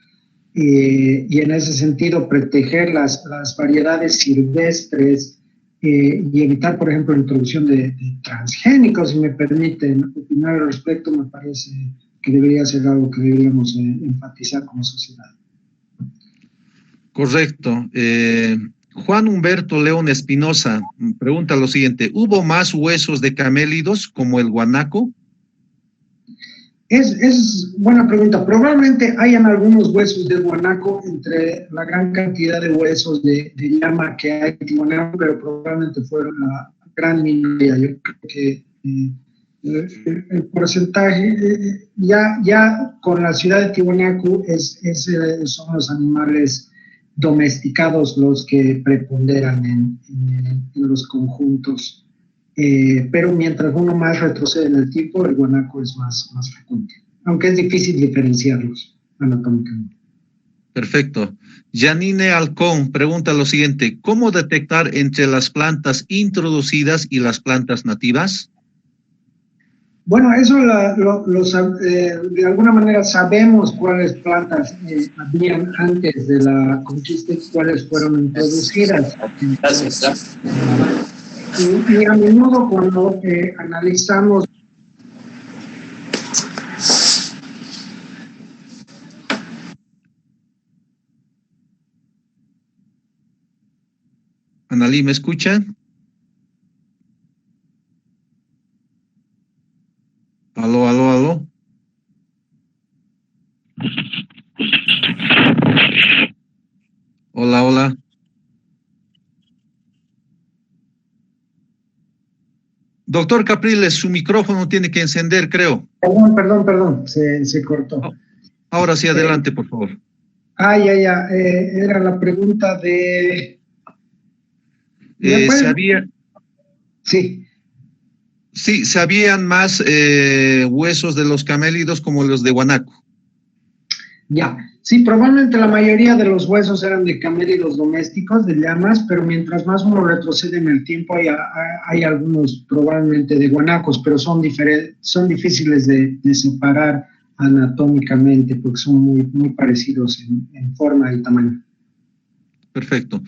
Y en ese sentido, proteger las variedades silvestres y evitar, por ejemplo, la introducción de transgénicos, si me permiten opinar al respecto, me parece que debería ser algo que deberíamos enfatizar como sociedad. Correcto. Juan Humberto León Espinosa pregunta lo siguiente: ¿hubo más huesos de camélidos como el guanaco? Es buena pregunta. Probablemente hayan algunos huesos de guanaco entre la gran cantidad de huesos de llama que hay en Tiwanaku, pero probablemente fueron la gran minoría. Yo creo que el porcentaje, ya con la ciudad de Tiwanaku son los animales domesticados los que preponderan en los conjuntos. Pero mientras uno más retrocede en el tiempo, el guanaco es más frecuente, aunque es difícil diferenciarlos anatómicamente. Perfecto. Janine Alcón pregunta lo siguiente: ¿cómo detectar entre las plantas introducidas y las plantas nativas? Bueno, eso de alguna manera sabemos cuáles plantas habían antes de la conquista y cuáles fueron introducidas. Gracias. Y a menudo cuando analizamos Analí, ¿me escucha? Aló. Hola. Doctor Capriles, su micrófono tiene que encender, creo. Perdón, se cortó. Ahora sí, adelante, por favor. Ya. Era la pregunta de... Sí. Sí, ¿sabían más huesos de los camélidos como los de guanaco? Ya, sí, probablemente la mayoría de los huesos eran de camélidos domésticos, de llamas, pero mientras más uno retrocede en el tiempo hay algunos probablemente de guanacos, pero son difíciles de separar anatómicamente porque son muy parecidos en forma y tamaño. Perfecto.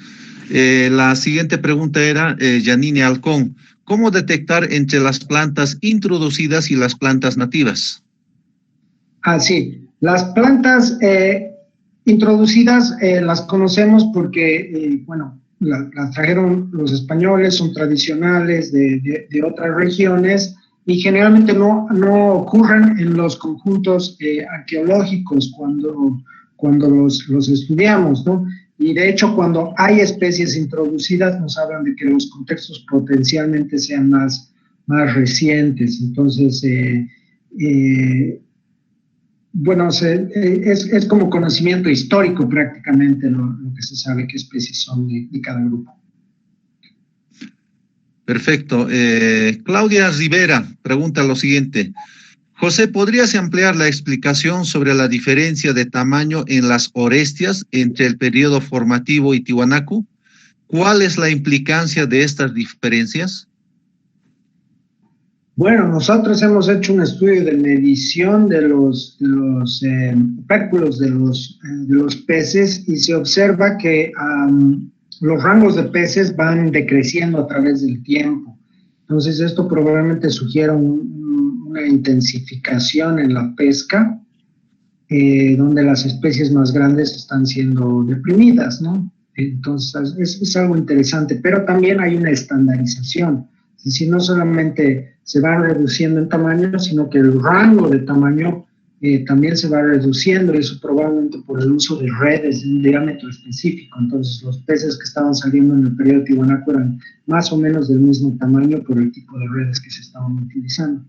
La siguiente pregunta era, Janine Alcón, ¿cómo detectar entre las plantas introducidas y las plantas nativas? Sí. Las plantas introducidas las conocemos porque, bueno, las trajeron los españoles, son tradicionales de otras regiones y generalmente no ocurren en los conjuntos arqueológicos cuando los estudiamos, ¿no? Y de hecho, cuando hay especies introducidas, nos hablan de que los contextos potencialmente sean más recientes. Entonces, bueno, es como conocimiento histórico prácticamente lo que se sabe qué especies son de cada grupo. Perfecto. Claudia Rivera pregunta lo siguiente. José, ¿podrías ampliar la explicación sobre la diferencia de tamaño en las orestias entre el periodo formativo y Tiwanaku? ¿Cuál es la implicancia de estas diferencias? Bueno, nosotros hemos hecho un estudio de medición de los opérculos de los peces y se observa que los rangos de peces van decreciendo a través del tiempo. Entonces, esto probablemente sugiere una intensificación en la pesca, donde las especies más grandes están siendo deprimidas, ¿no? Entonces, es algo interesante, pero también hay una estandarización. Es decir, no solamente se va reduciendo en tamaño, sino que el rango de tamaño también se va reduciendo, eso probablemente por el uso de redes de un diámetro específico. Entonces, los peces que estaban saliendo en el periodo Tiwanaku eran más o menos del mismo tamaño por el tipo de redes que se estaban utilizando.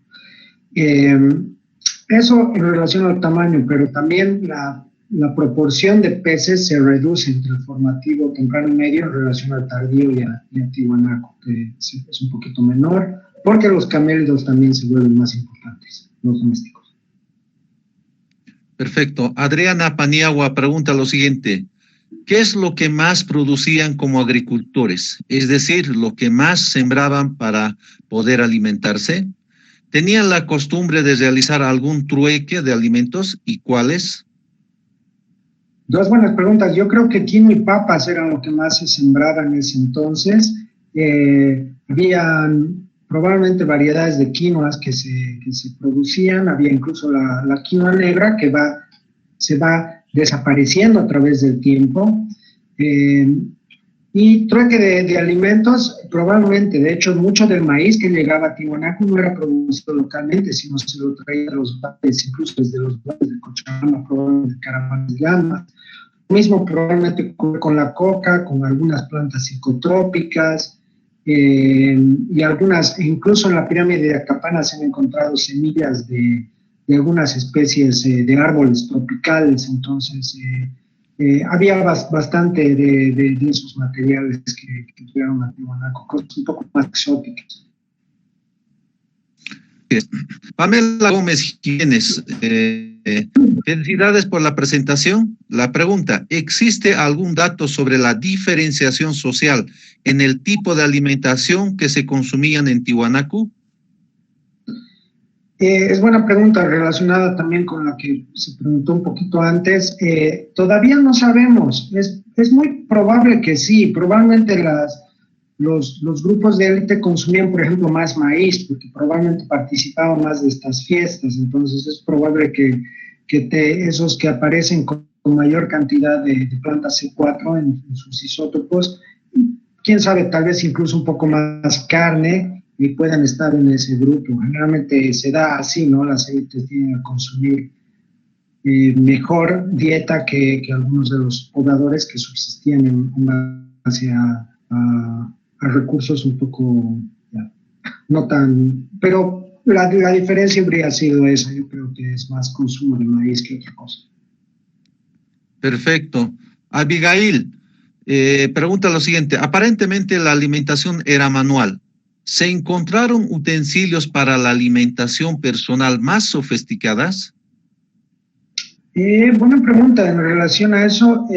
Eso en relación al tamaño, pero también la proporción de peces se reduce entre el formativo temprano y medio en relación al tardío y a Tiwanaku, que es un poquito menor, porque los camélidos también se vuelven más importantes, los domésticos. Perfecto. Adriana Paniagua pregunta lo siguiente. ¿Qué es lo que más producían como agricultores? Es decir, lo que más sembraban para poder alimentarse. ¿Tenían la costumbre de realizar algún trueque de alimentos y cuáles? Dos buenas preguntas. Yo creo que quinoa y papas eran lo que más se sembraba en ese entonces. Habían probablemente variedades de quinoas que se producían. Había incluso la quinoa negra que se va desapareciendo a través del tiempo. Y trueque de alimentos, probablemente, de hecho, mucho del maíz que llegaba a Tiwanaku no era producido localmente, sino se lo traía de los valles, incluso desde los valles de Cochabamba, probablemente de Caramas y Llamas. Lo mismo probablemente con la coca, con algunas plantas psicotrópicas, y algunas, incluso en la pirámide de Acapana se han encontrado semillas de algunas especies de árboles tropicales. Entonces, había bastante de esos materiales que tuvieron a Tiwanaku, cosas un poco más exóticas. Pamela Gómez Jiménez, felicidades por la presentación. La pregunta, ¿existe algún dato sobre la diferenciación social en el tipo de alimentación que se consumían en Tiwanaku? Es buena pregunta, relacionada también con la que se preguntó un poquito antes. Todavía no sabemos, es muy probable que sí, probablemente los grupos de élite consumían, por ejemplo, más maíz, porque probablemente participaban más de estas fiestas. Entonces es probable que esos que aparecen con mayor cantidad de plantas C4 en sus isótopos, quién sabe, tal vez incluso un poco más carne, y puedan estar en ese grupo. Generalmente se da así, ¿no? Las élites tienen que consumir mejor dieta que algunos de los pobladores que subsistían en base a recursos un poco, ya, no tan, pero la diferencia habría sido esa. Yo creo que es más consumo de maíz que otra cosa. Perfecto. Abigail pregunta lo siguiente, aparentemente la alimentación era manual. ¿Se encontraron utensilios para la alimentación personal más sofisticadas? Buena pregunta en relación a eso.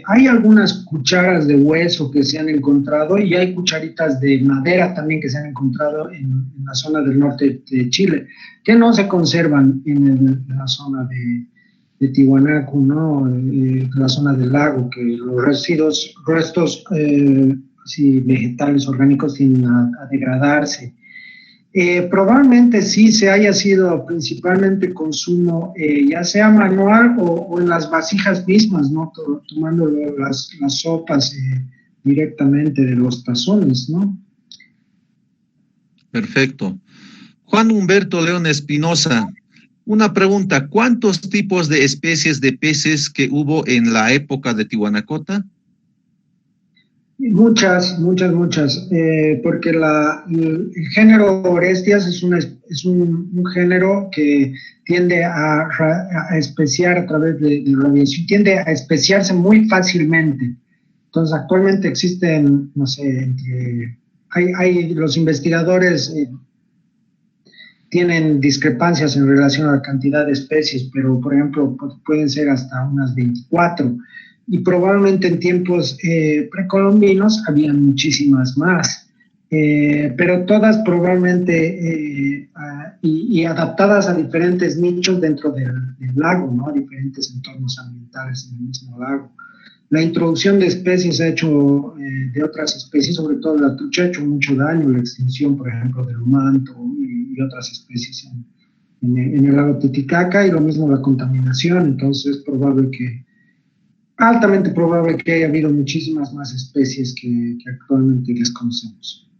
Hay algunas cucharas de hueso que se han encontrado y hay cucharitas de madera también que se han encontrado en la zona del norte de Chile, que no se conservan en la zona de Tiwanaku, ¿no? La zona del lago, que los restos así, vegetales orgánicos tienden a degradarse. Probablemente sí se haya sido principalmente consumo, ya sea manual o en las vasijas mismas, ¿no? Tomando las sopas directamente de los tazones, ¿no? Perfecto. Juan Humberto León Espinosa, una pregunta, ¿cuántos tipos de especies de peces que hubo en la época de Tiwanaku? Muchas, porque el género Orestias es un género que tiende a especiar a través de radiación, tiende a especiarse muy fácilmente. Entonces, actualmente existen, no sé, hay los investigadores tienen discrepancias en relación a la cantidad de especies, pero, por ejemplo, pueden ser hasta unas 24. Y probablemente en tiempos precolombinos habían muchísimas más, pero todas probablemente y adaptadas a diferentes nichos dentro del lago, ¿no? A diferentes entornos ambientales en el mismo lago. La introducción de especies ha hecho, de otras especies, sobre todo la trucha, ha hecho mucho daño, la extinción, por ejemplo, del manto y otras especies en el lago Titicaca, y lo mismo la contaminación. Entonces es probable altamente probable que haya habido muchísimas más especies que actualmente desconocemos.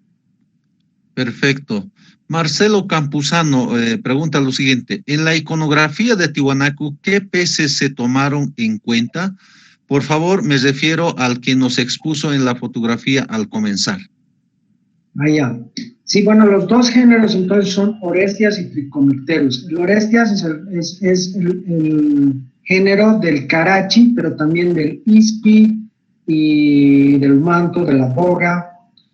Perfecto. Marcelo Campuzano pregunta lo siguiente, en la iconografía de Tiwanaku, ¿qué peces se tomaron en cuenta? Por favor, me refiero al que nos expuso en la fotografía al comenzar. Ya. Sí, bueno, los dos géneros entonces son Orestias y Trichomicterus. El Orestias es el género del carachi, pero también del ispi y del manto, de la boga,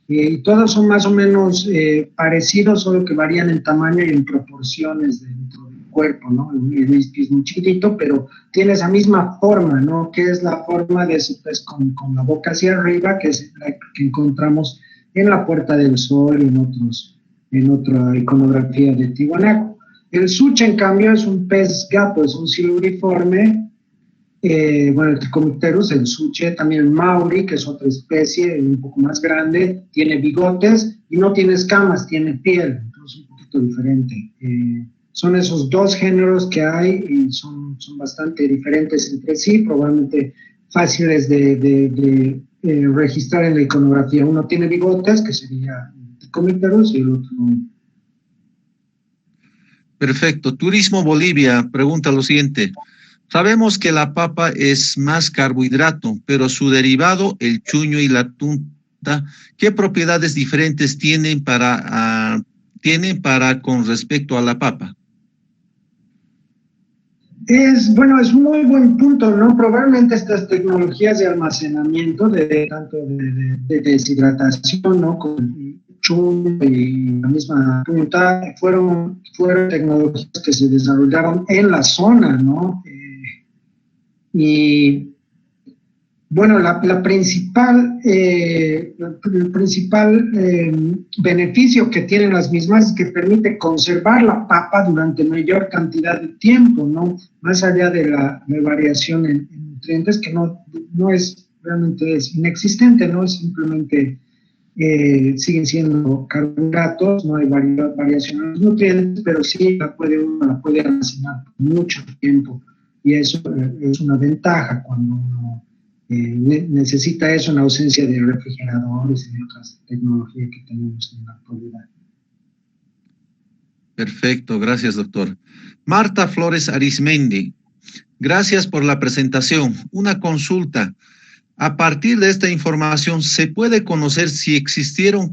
y todos son más o menos parecidos, solo que varían en tamaño y en proporciones dentro del cuerpo, ¿no? El ispi es muy chiquitito, pero tiene esa misma forma, ¿no? Que es la forma de ese pez con la boca hacia arriba, que es la que encontramos en la Puerta del Sol y en otra iconografía de Tiwanaku. El suche, en cambio, es un pez gato, es un siluriforme. Bueno, el Trichomicterus, el suche, también el mauri, que es otra especie un poco más grande, tiene bigotes y no tiene escamas, tiene piel, entonces un poquito diferente. Son esos dos géneros que hay y son bastante diferentes entre sí, probablemente fáciles de registrar en la iconografía. Uno tiene bigotes, que sería el Trichomicterus, y el otro no. Perfecto. Turismo Bolivia pregunta lo siguiente. Sabemos que la papa es más carbohidrato, pero su derivado, el chuño y la tunta, ¿qué propiedades diferentes tienen para con respecto a la papa? Es muy buen punto, ¿no? Probablemente estas tecnologías de almacenamiento, tanto de deshidratación, ¿no? Con chuño y la misma punta, fueron tecnologías que se desarrollaron en la zona, ¿no? Y bueno, el principal beneficio que tienen las mismas es que permite conservar la papa durante mayor cantidad de tiempo, ¿no? Más allá de la variación en nutrientes, que no es realmente es inexistente, ¿no? Es simplemente siguen siendo carbohidratos, no hay variación en los nutrientes, pero sí uno la puede almacenar por mucho tiempo, y eso es una ventaja cuando uno necesita eso en ausencia de refrigeradores y de otras tecnologías que tenemos en la actualidad. Perfecto, gracias, doctor. Marta Flores Arismendi, gracias por la presentación. Una consulta. A partir de esta información, ¿se puede conocer si existieron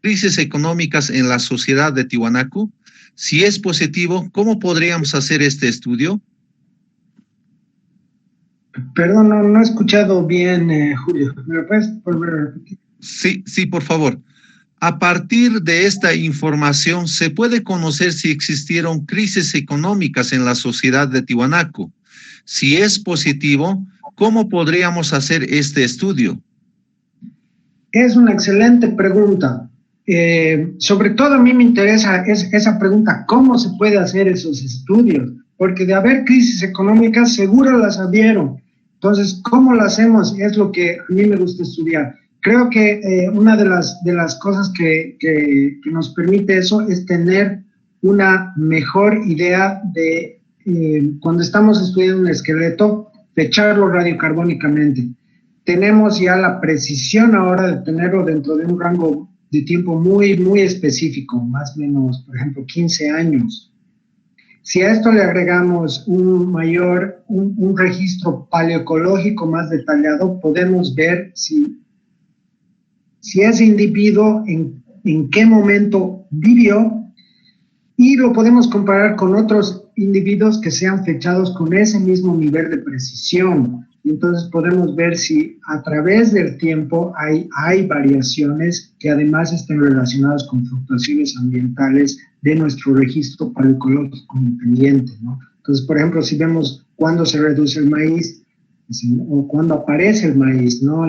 crisis económicas en la sociedad de Tiwanaku? Si es positivo, ¿cómo podríamos hacer este estudio? Perdón, no he escuchado bien, Julio. ¿Me lo puedes volver a repetir? Sí, por favor. A partir de esta información, ¿se puede conocer si existieron crisis económicas en la sociedad de Tiwanaku? Si es positivo, ¿cómo podríamos hacer este estudio? Es una excelente pregunta. Sobre todo a mí me interesa esa pregunta, ¿cómo se puede hacer esos estudios? Porque de haber crisis económicas, seguro las habieron. Entonces, ¿cómo lo hacemos? Es lo que a mí me gusta estudiar. creo que una de las cosas que nos permite eso es tener una mejor idea de cuando estamos estudiando un esqueleto, fecharlo radiocarbónicamente. Tenemos ya la precisión ahora de tenerlo dentro de un rango de tiempo muy, muy específico, más o menos, por ejemplo, 15 años. Si a esto le agregamos un registro paleoecológico más detallado, podemos ver si ese individuo en qué momento vivió y lo podemos comparar con otros individuos que sean fechados con ese mismo nivel de precisión. Entonces podemos ver si a través del tiempo hay variaciones que además estén relacionadas con fluctuaciones ambientales de nuestro registro paleoecológico independiente, ¿no? Entonces, por ejemplo, si vemos cuándo se reduce el maíz o cuándo aparece el maíz, ¿no?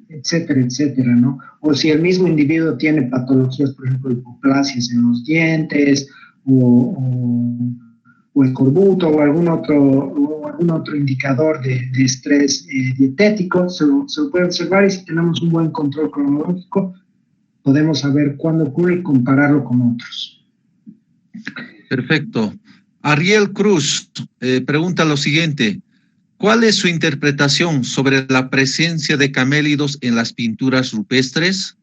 Etcétera, etcétera, ¿no? O si el mismo individuo tiene patologías, por ejemplo, hipoplasias en los dientes o escorbuto o algún otro indicador de estrés dietético, se lo puede observar y si tenemos un buen control cronológico, podemos saber cuándo ocurre y compararlo con otros. Perfecto. Ariel Cruz pregunta lo siguiente. ¿Cuál es su interpretación sobre la presencia de camélidos en las pinturas rupestres?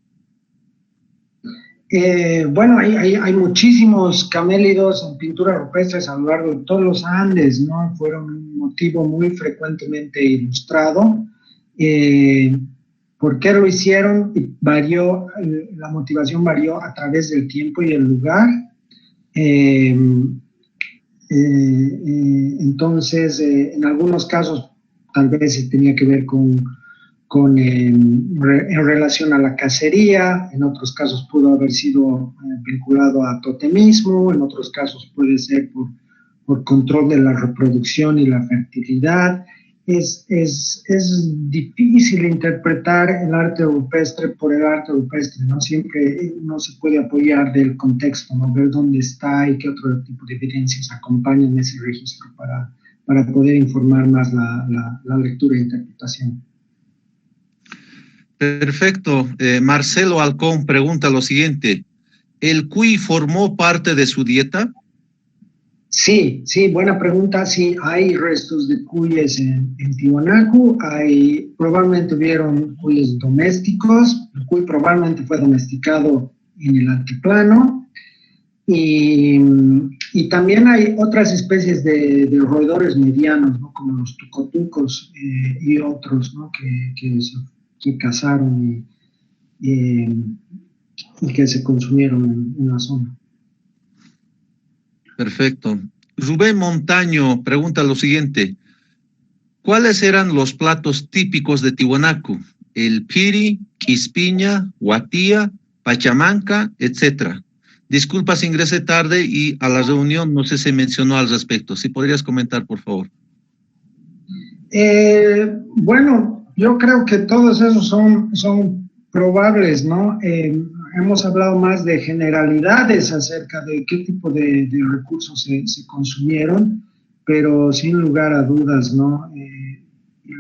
Bueno, hay muchísimos camélidos en pinturas rupestres a lo largo de todos los Andes, ¿no? Fueron un motivo muy frecuentemente ilustrado. ¿Por qué lo hicieron? Varió, la motivación varió a través del tiempo y el lugar. Entonces, en algunos casos tal vez tenía que ver en relación a la cacería, en otros casos pudo haber sido vinculado a totemismo, en otros casos puede ser por control de la reproducción y la fertilidad. Es difícil interpretar el arte rupestre por el arte rupestre, ¿no? Siempre no se puede apoyar del contexto, ¿no? Ver dónde está y qué otro tipo de evidencias acompañan ese registro para poder informar más la lectura e interpretación. Perfecto. Marcelo Alcón pregunta lo siguiente. ¿El cuy formó parte de su dieta? Sí, buena pregunta. Sí, hay restos de cuyes en Tiwanaku. Probablemente hubieron cuyes domésticos. El cuy probablemente fue domesticado en el altiplano. Y también hay otras especies de roedores medianos, ¿no? Como los tucotucos y otros, ¿no? que cazaron y que se consumieron en la zona. Perfecto. Rubén Montaño pregunta lo siguiente. ¿Cuáles eran los platos típicos de Tiwanaku? El piri, quispiña, guatía, pachamanca, etcétera. Disculpa si ingresé tarde y a la reunión no sé si se mencionó al respecto. Si podrías comentar, por favor. Bueno, yo creo que todos esos son probables, ¿no? Hemos hablado más de generalidades acerca de qué tipo de recursos se consumieron, pero sin lugar a dudas, ¿no?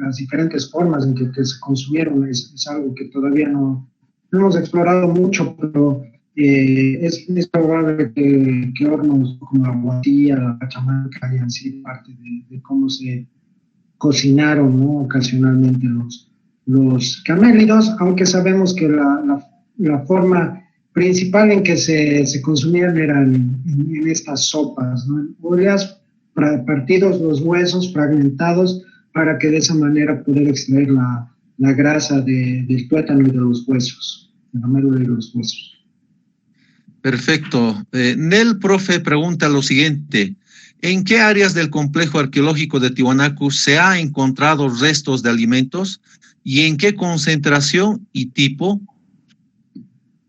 Las diferentes formas en que se consumieron es algo que todavía no hemos explorado mucho, pero es probable que hornos como la guatía, la pachamanca hayan sido parte de cómo se cocinaron, ¿no? Ocasionalmente los camélidos, aunque sabemos que la forma principal en que se consumían eran en estas sopas, ¿no? En ollas, partidos los huesos, fragmentados, para que de esa manera poder extraer la grasa del tuétano y de los huesos, de la médula y los huesos. Perfecto. Nel Profe pregunta lo siguiente. ¿En qué áreas del complejo arqueológico de Tiwanaku se ha encontrado restos de alimentos y en qué concentración y tipo?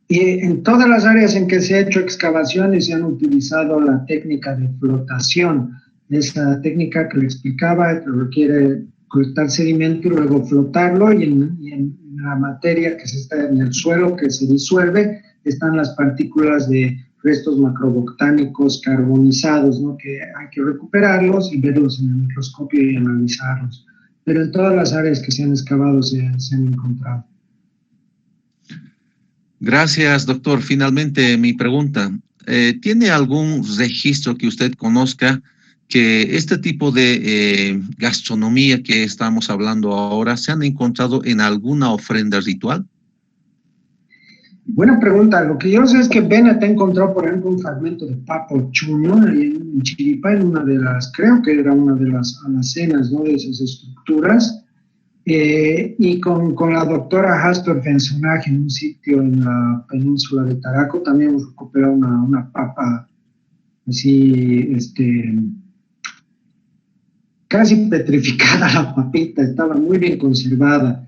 Y en todas las áreas en que se ha hecho excavaciones se han utilizado la técnica de flotación. Esa técnica que le explicaba, que requiere cortar sedimento y luego flotarlo, y en la materia que está en el suelo, que se disuelve, están las partículas de restos macrobotánicos carbonizados, ¿no? Que hay que recuperarlos y verlos en el microscopio y analizarlos. Pero en todas las áreas que se han excavado se han encontrado. Gracias, doctor. Finalmente, mi pregunta. ¿Tiene algún registro que usted conozca que este tipo de gastronomía que estamos hablando ahora se han encontrado en alguna ofrenda ritual? Buena pregunta. Lo que yo sé es que Bennett encontró, por ejemplo, un fragmento de Papo Chuno en Chiripá, en una de las, creo que era una de las alacenas, ¿no?, de esas estructuras. Y con la doctora Hastor Fensonaje en un sitio en la península de Taraco también hemos recuperado una papa así, casi petrificada la papita, estaba muy bien conservada.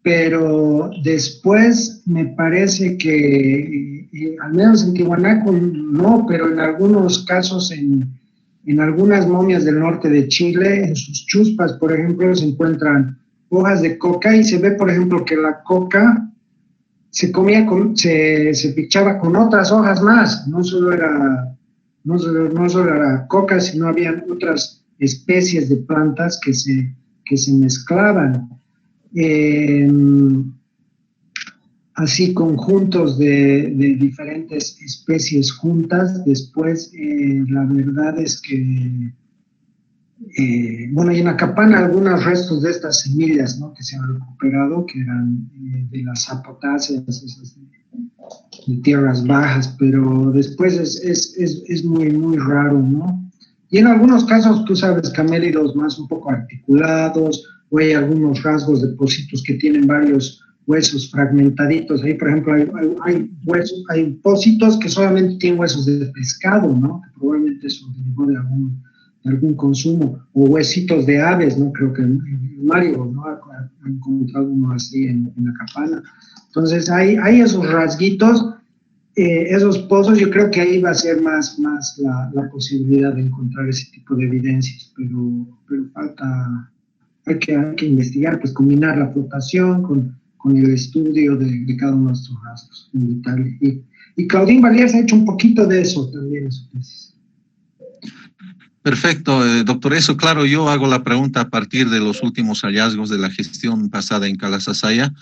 Pero después me parece que, al menos en Tiwanaku no, pero en algunos casos en algunas momias del norte de Chile, en sus chuspas, por ejemplo, se encuentran hojas de coca y se ve, por ejemplo, que la coca se comía se pichaba con otras hojas más, no solo era coca, sino habían otras especies de plantas que se mezclaban. Así conjuntos de diferentes especies juntas. Después, la verdad es que, bueno, y en Acapana algunos restos de estas semillas, ¿no?, que se han recuperado, que eran de las zapotáceas, esas de tierras bajas, pero después es muy, muy raro, ¿no? Y en algunos casos, tú sabes, camélidos más un poco articulados, o hay algunos rasgos de pocitos que tienen varios huesos fragmentaditos. Ahí, por ejemplo, hay pocitos que solamente tienen huesos de pescado, ¿no?, que probablemente eso derivó de algún consumo, o huesitos de aves, ¿no? Creo que Mario, ¿no?, ha encontrado uno así en Acapana. Entonces, hay esos rasguitos, esos pozos. Yo creo que ahí va a ser más la posibilidad de encontrar ese tipo de evidencias, pero falta, hay que investigar, pues combinar la flotación con el estudio de cada uno de estos rastros en detalle. Y Claudín Valier se ha hecho un poquito de eso también en su tesis. Perfecto, doctor. Eso, claro, yo hago la pregunta a partir de los últimos hallazgos de la gestión pasada en Calasasaya,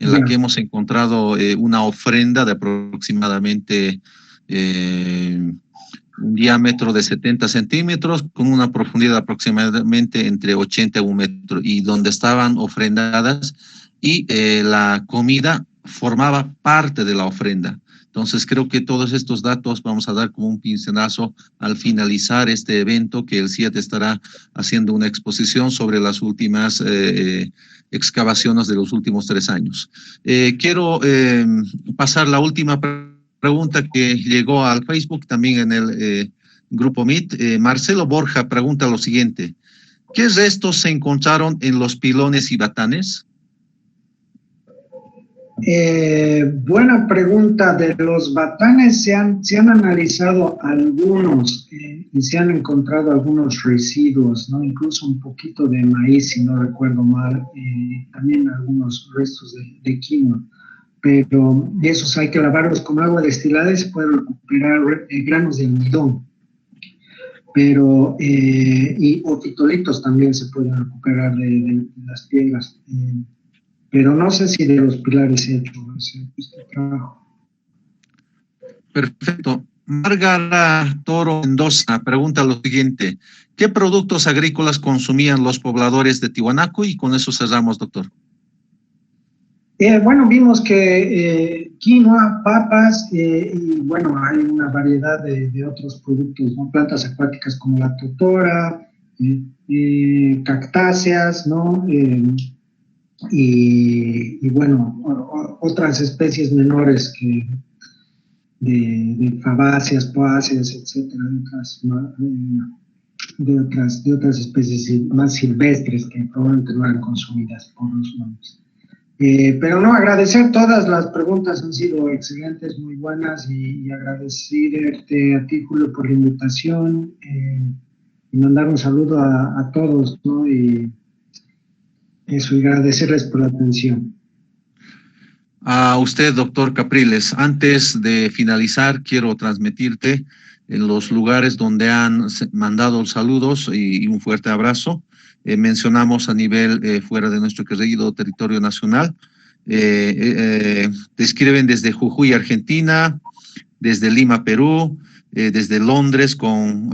en la que hemos encontrado una ofrenda de aproximadamente un diámetro de 70 centímetros con una profundidad aproximadamente entre 80 y 1 metro, y donde estaban ofrendadas y la comida formaba parte de la ofrenda. Entonces creo que todos estos datos vamos a dar como un pincelazo al finalizar este evento, que el CIAT estará haciendo una exposición sobre las últimas excavaciones de los últimos 3 años. Quiero pasar la última pregunta que llegó al Facebook, también en el grupo Meet. Marcelo Borja pregunta lo siguiente: ¿qué restos se encontraron en los pilones y batanes? Buena pregunta. De los batanes se han analizado algunos y se han encontrado algunos residuos, ¿no? Incluso un poquito de maíz, si no recuerdo mal, también algunos restos de quinoa, pero esos hay que lavarlos con agua destilada y se pueden recuperar granos de almidón, pero y otitolitos también se pueden recuperar de las piedras. Pero no sé si de los pilares he hecho este trabajo. Perfecto. Márgara Toro Mendoza pregunta lo siguiente: ¿qué productos agrícolas consumían los pobladores de Tiwanaku? Y con eso cerramos, doctor. Bueno, vimos que quinoa, papas, y bueno, hay una variedad de otros productos, ¿no? Plantas acuáticas como la totora, cactáceas, ¿no? Y bueno, otras especies menores que de fabáceas, poáceas, etcétera, de otras especies más silvestres que probablemente no eran consumidas por los humanos. Pero no, agradecer todas las preguntas, han sido excelentes, muy buenas, y agradecerte a ti, Julio, por la invitación, y mandar un saludo a todos, ¿no? Y eso, y agradecerles por la atención. A usted, doctor Capriles. Antes de finalizar, quiero transmitirte en los lugares donde han mandado saludos y un fuerte abrazo. Mencionamos a nivel fuera de nuestro querido territorio nacional, Escriben desde Jujuy, Argentina, desde Lima, Perú, desde Londres con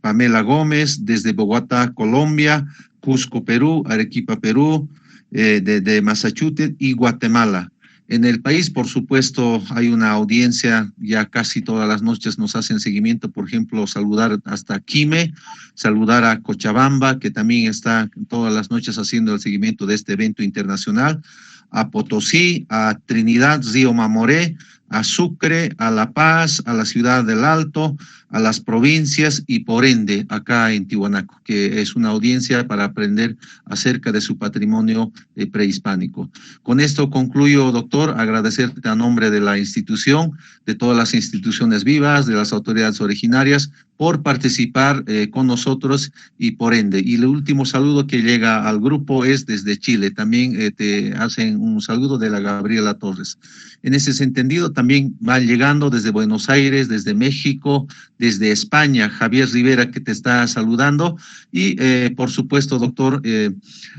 Pamela Gómez, desde Bogotá, Colombia, Cusco, Perú, Arequipa, Perú, de Massachusetts y Guatemala. En el país, por supuesto, hay una audiencia, ya casi todas las noches nos hacen seguimiento, por ejemplo, saludar hasta Quime, saludar a Cochabamba, que también está todas las noches haciendo el seguimiento de este evento internacional, a Potosí, a Trinidad, Río Mamoré, a Sucre, a La Paz, a la ciudad del Alto, a las provincias y por ende acá en Tiwanaku, que es una audiencia para aprender acerca de su patrimonio prehispánico. Con esto concluyo, doctor, agradecerte a nombre de la institución, de todas las instituciones vivas, de las autoridades originarias, por participar con nosotros y por ende. Y el último saludo que llega al grupo es desde Chile. También te hacen un saludo de la Gabriela Torres. En ese entendido, también van llegando desde Buenos Aires, desde México, desde España, Javier Rivera, que te está saludando. Y, por supuesto, doctor,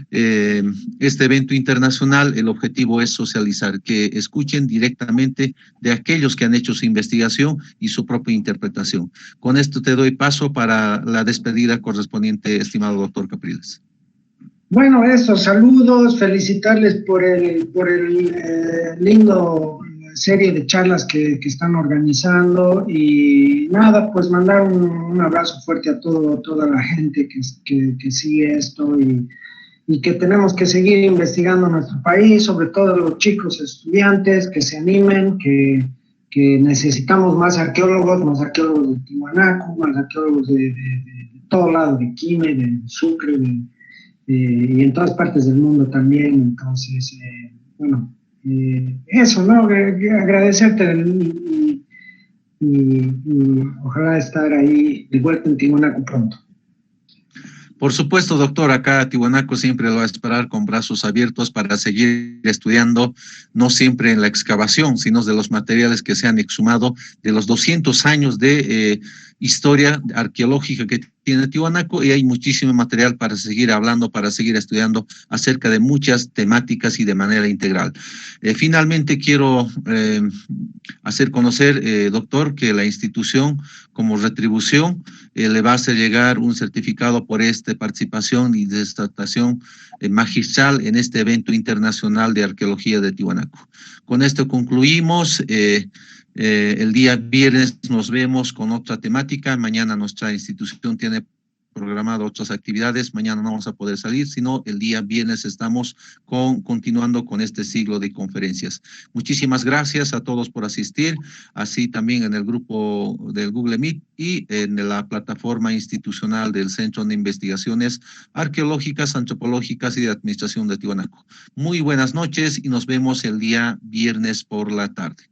este evento internacional, el objetivo es socializar, que escuchen directamente de aquellos que han hecho su investigación y su propia interpretación. Con esto te doy paso para la despedida correspondiente, estimado doctor Capriles. Bueno, eso, saludos, felicitarles por el lindo serie de charlas que están organizando y nada, pues mandar un abrazo fuerte a toda la gente que sigue esto y que tenemos que seguir investigando nuestro país, sobre todo los chicos estudiantes, que se animen, que necesitamos más arqueólogos de Tiwanaku, más arqueólogos de todo lado, de Quime, de Sucre, y en todas partes del mundo también. Entonces, bueno, eso, ¿no? Agradecerte y ojalá estar ahí de vuelta en Tiwanaku pronto. Por supuesto, doctor, acá Tiwanaku siempre lo va a esperar con brazos abiertos para seguir estudiando, no siempre en la excavación, sino de los materiales que se han exhumado de los 200 años de historia arqueológica que tiene Tiwanaku, y hay muchísimo material para seguir hablando, para seguir estudiando acerca de muchas temáticas y de manera integral. Finalmente quiero hacer conocer, doctor, que la institución como retribución le va a hacer llegar un certificado por esta participación y disertación magistral en este evento internacional de arqueología de Tiwanaku. Con esto concluimos. El día viernes nos vemos con otra temática. Mañana nuestra institución tiene programado otras actividades. Mañana no vamos a poder salir, sino el día viernes estamos continuando con este ciclo de conferencias. Muchísimas gracias a todos por asistir, así también en el grupo del Google Meet y en la plataforma institucional del Centro de Investigaciones Arqueológicas, Antropológicas y de Administración de Tiwanaku. Muy buenas noches y nos vemos el día viernes por la tarde.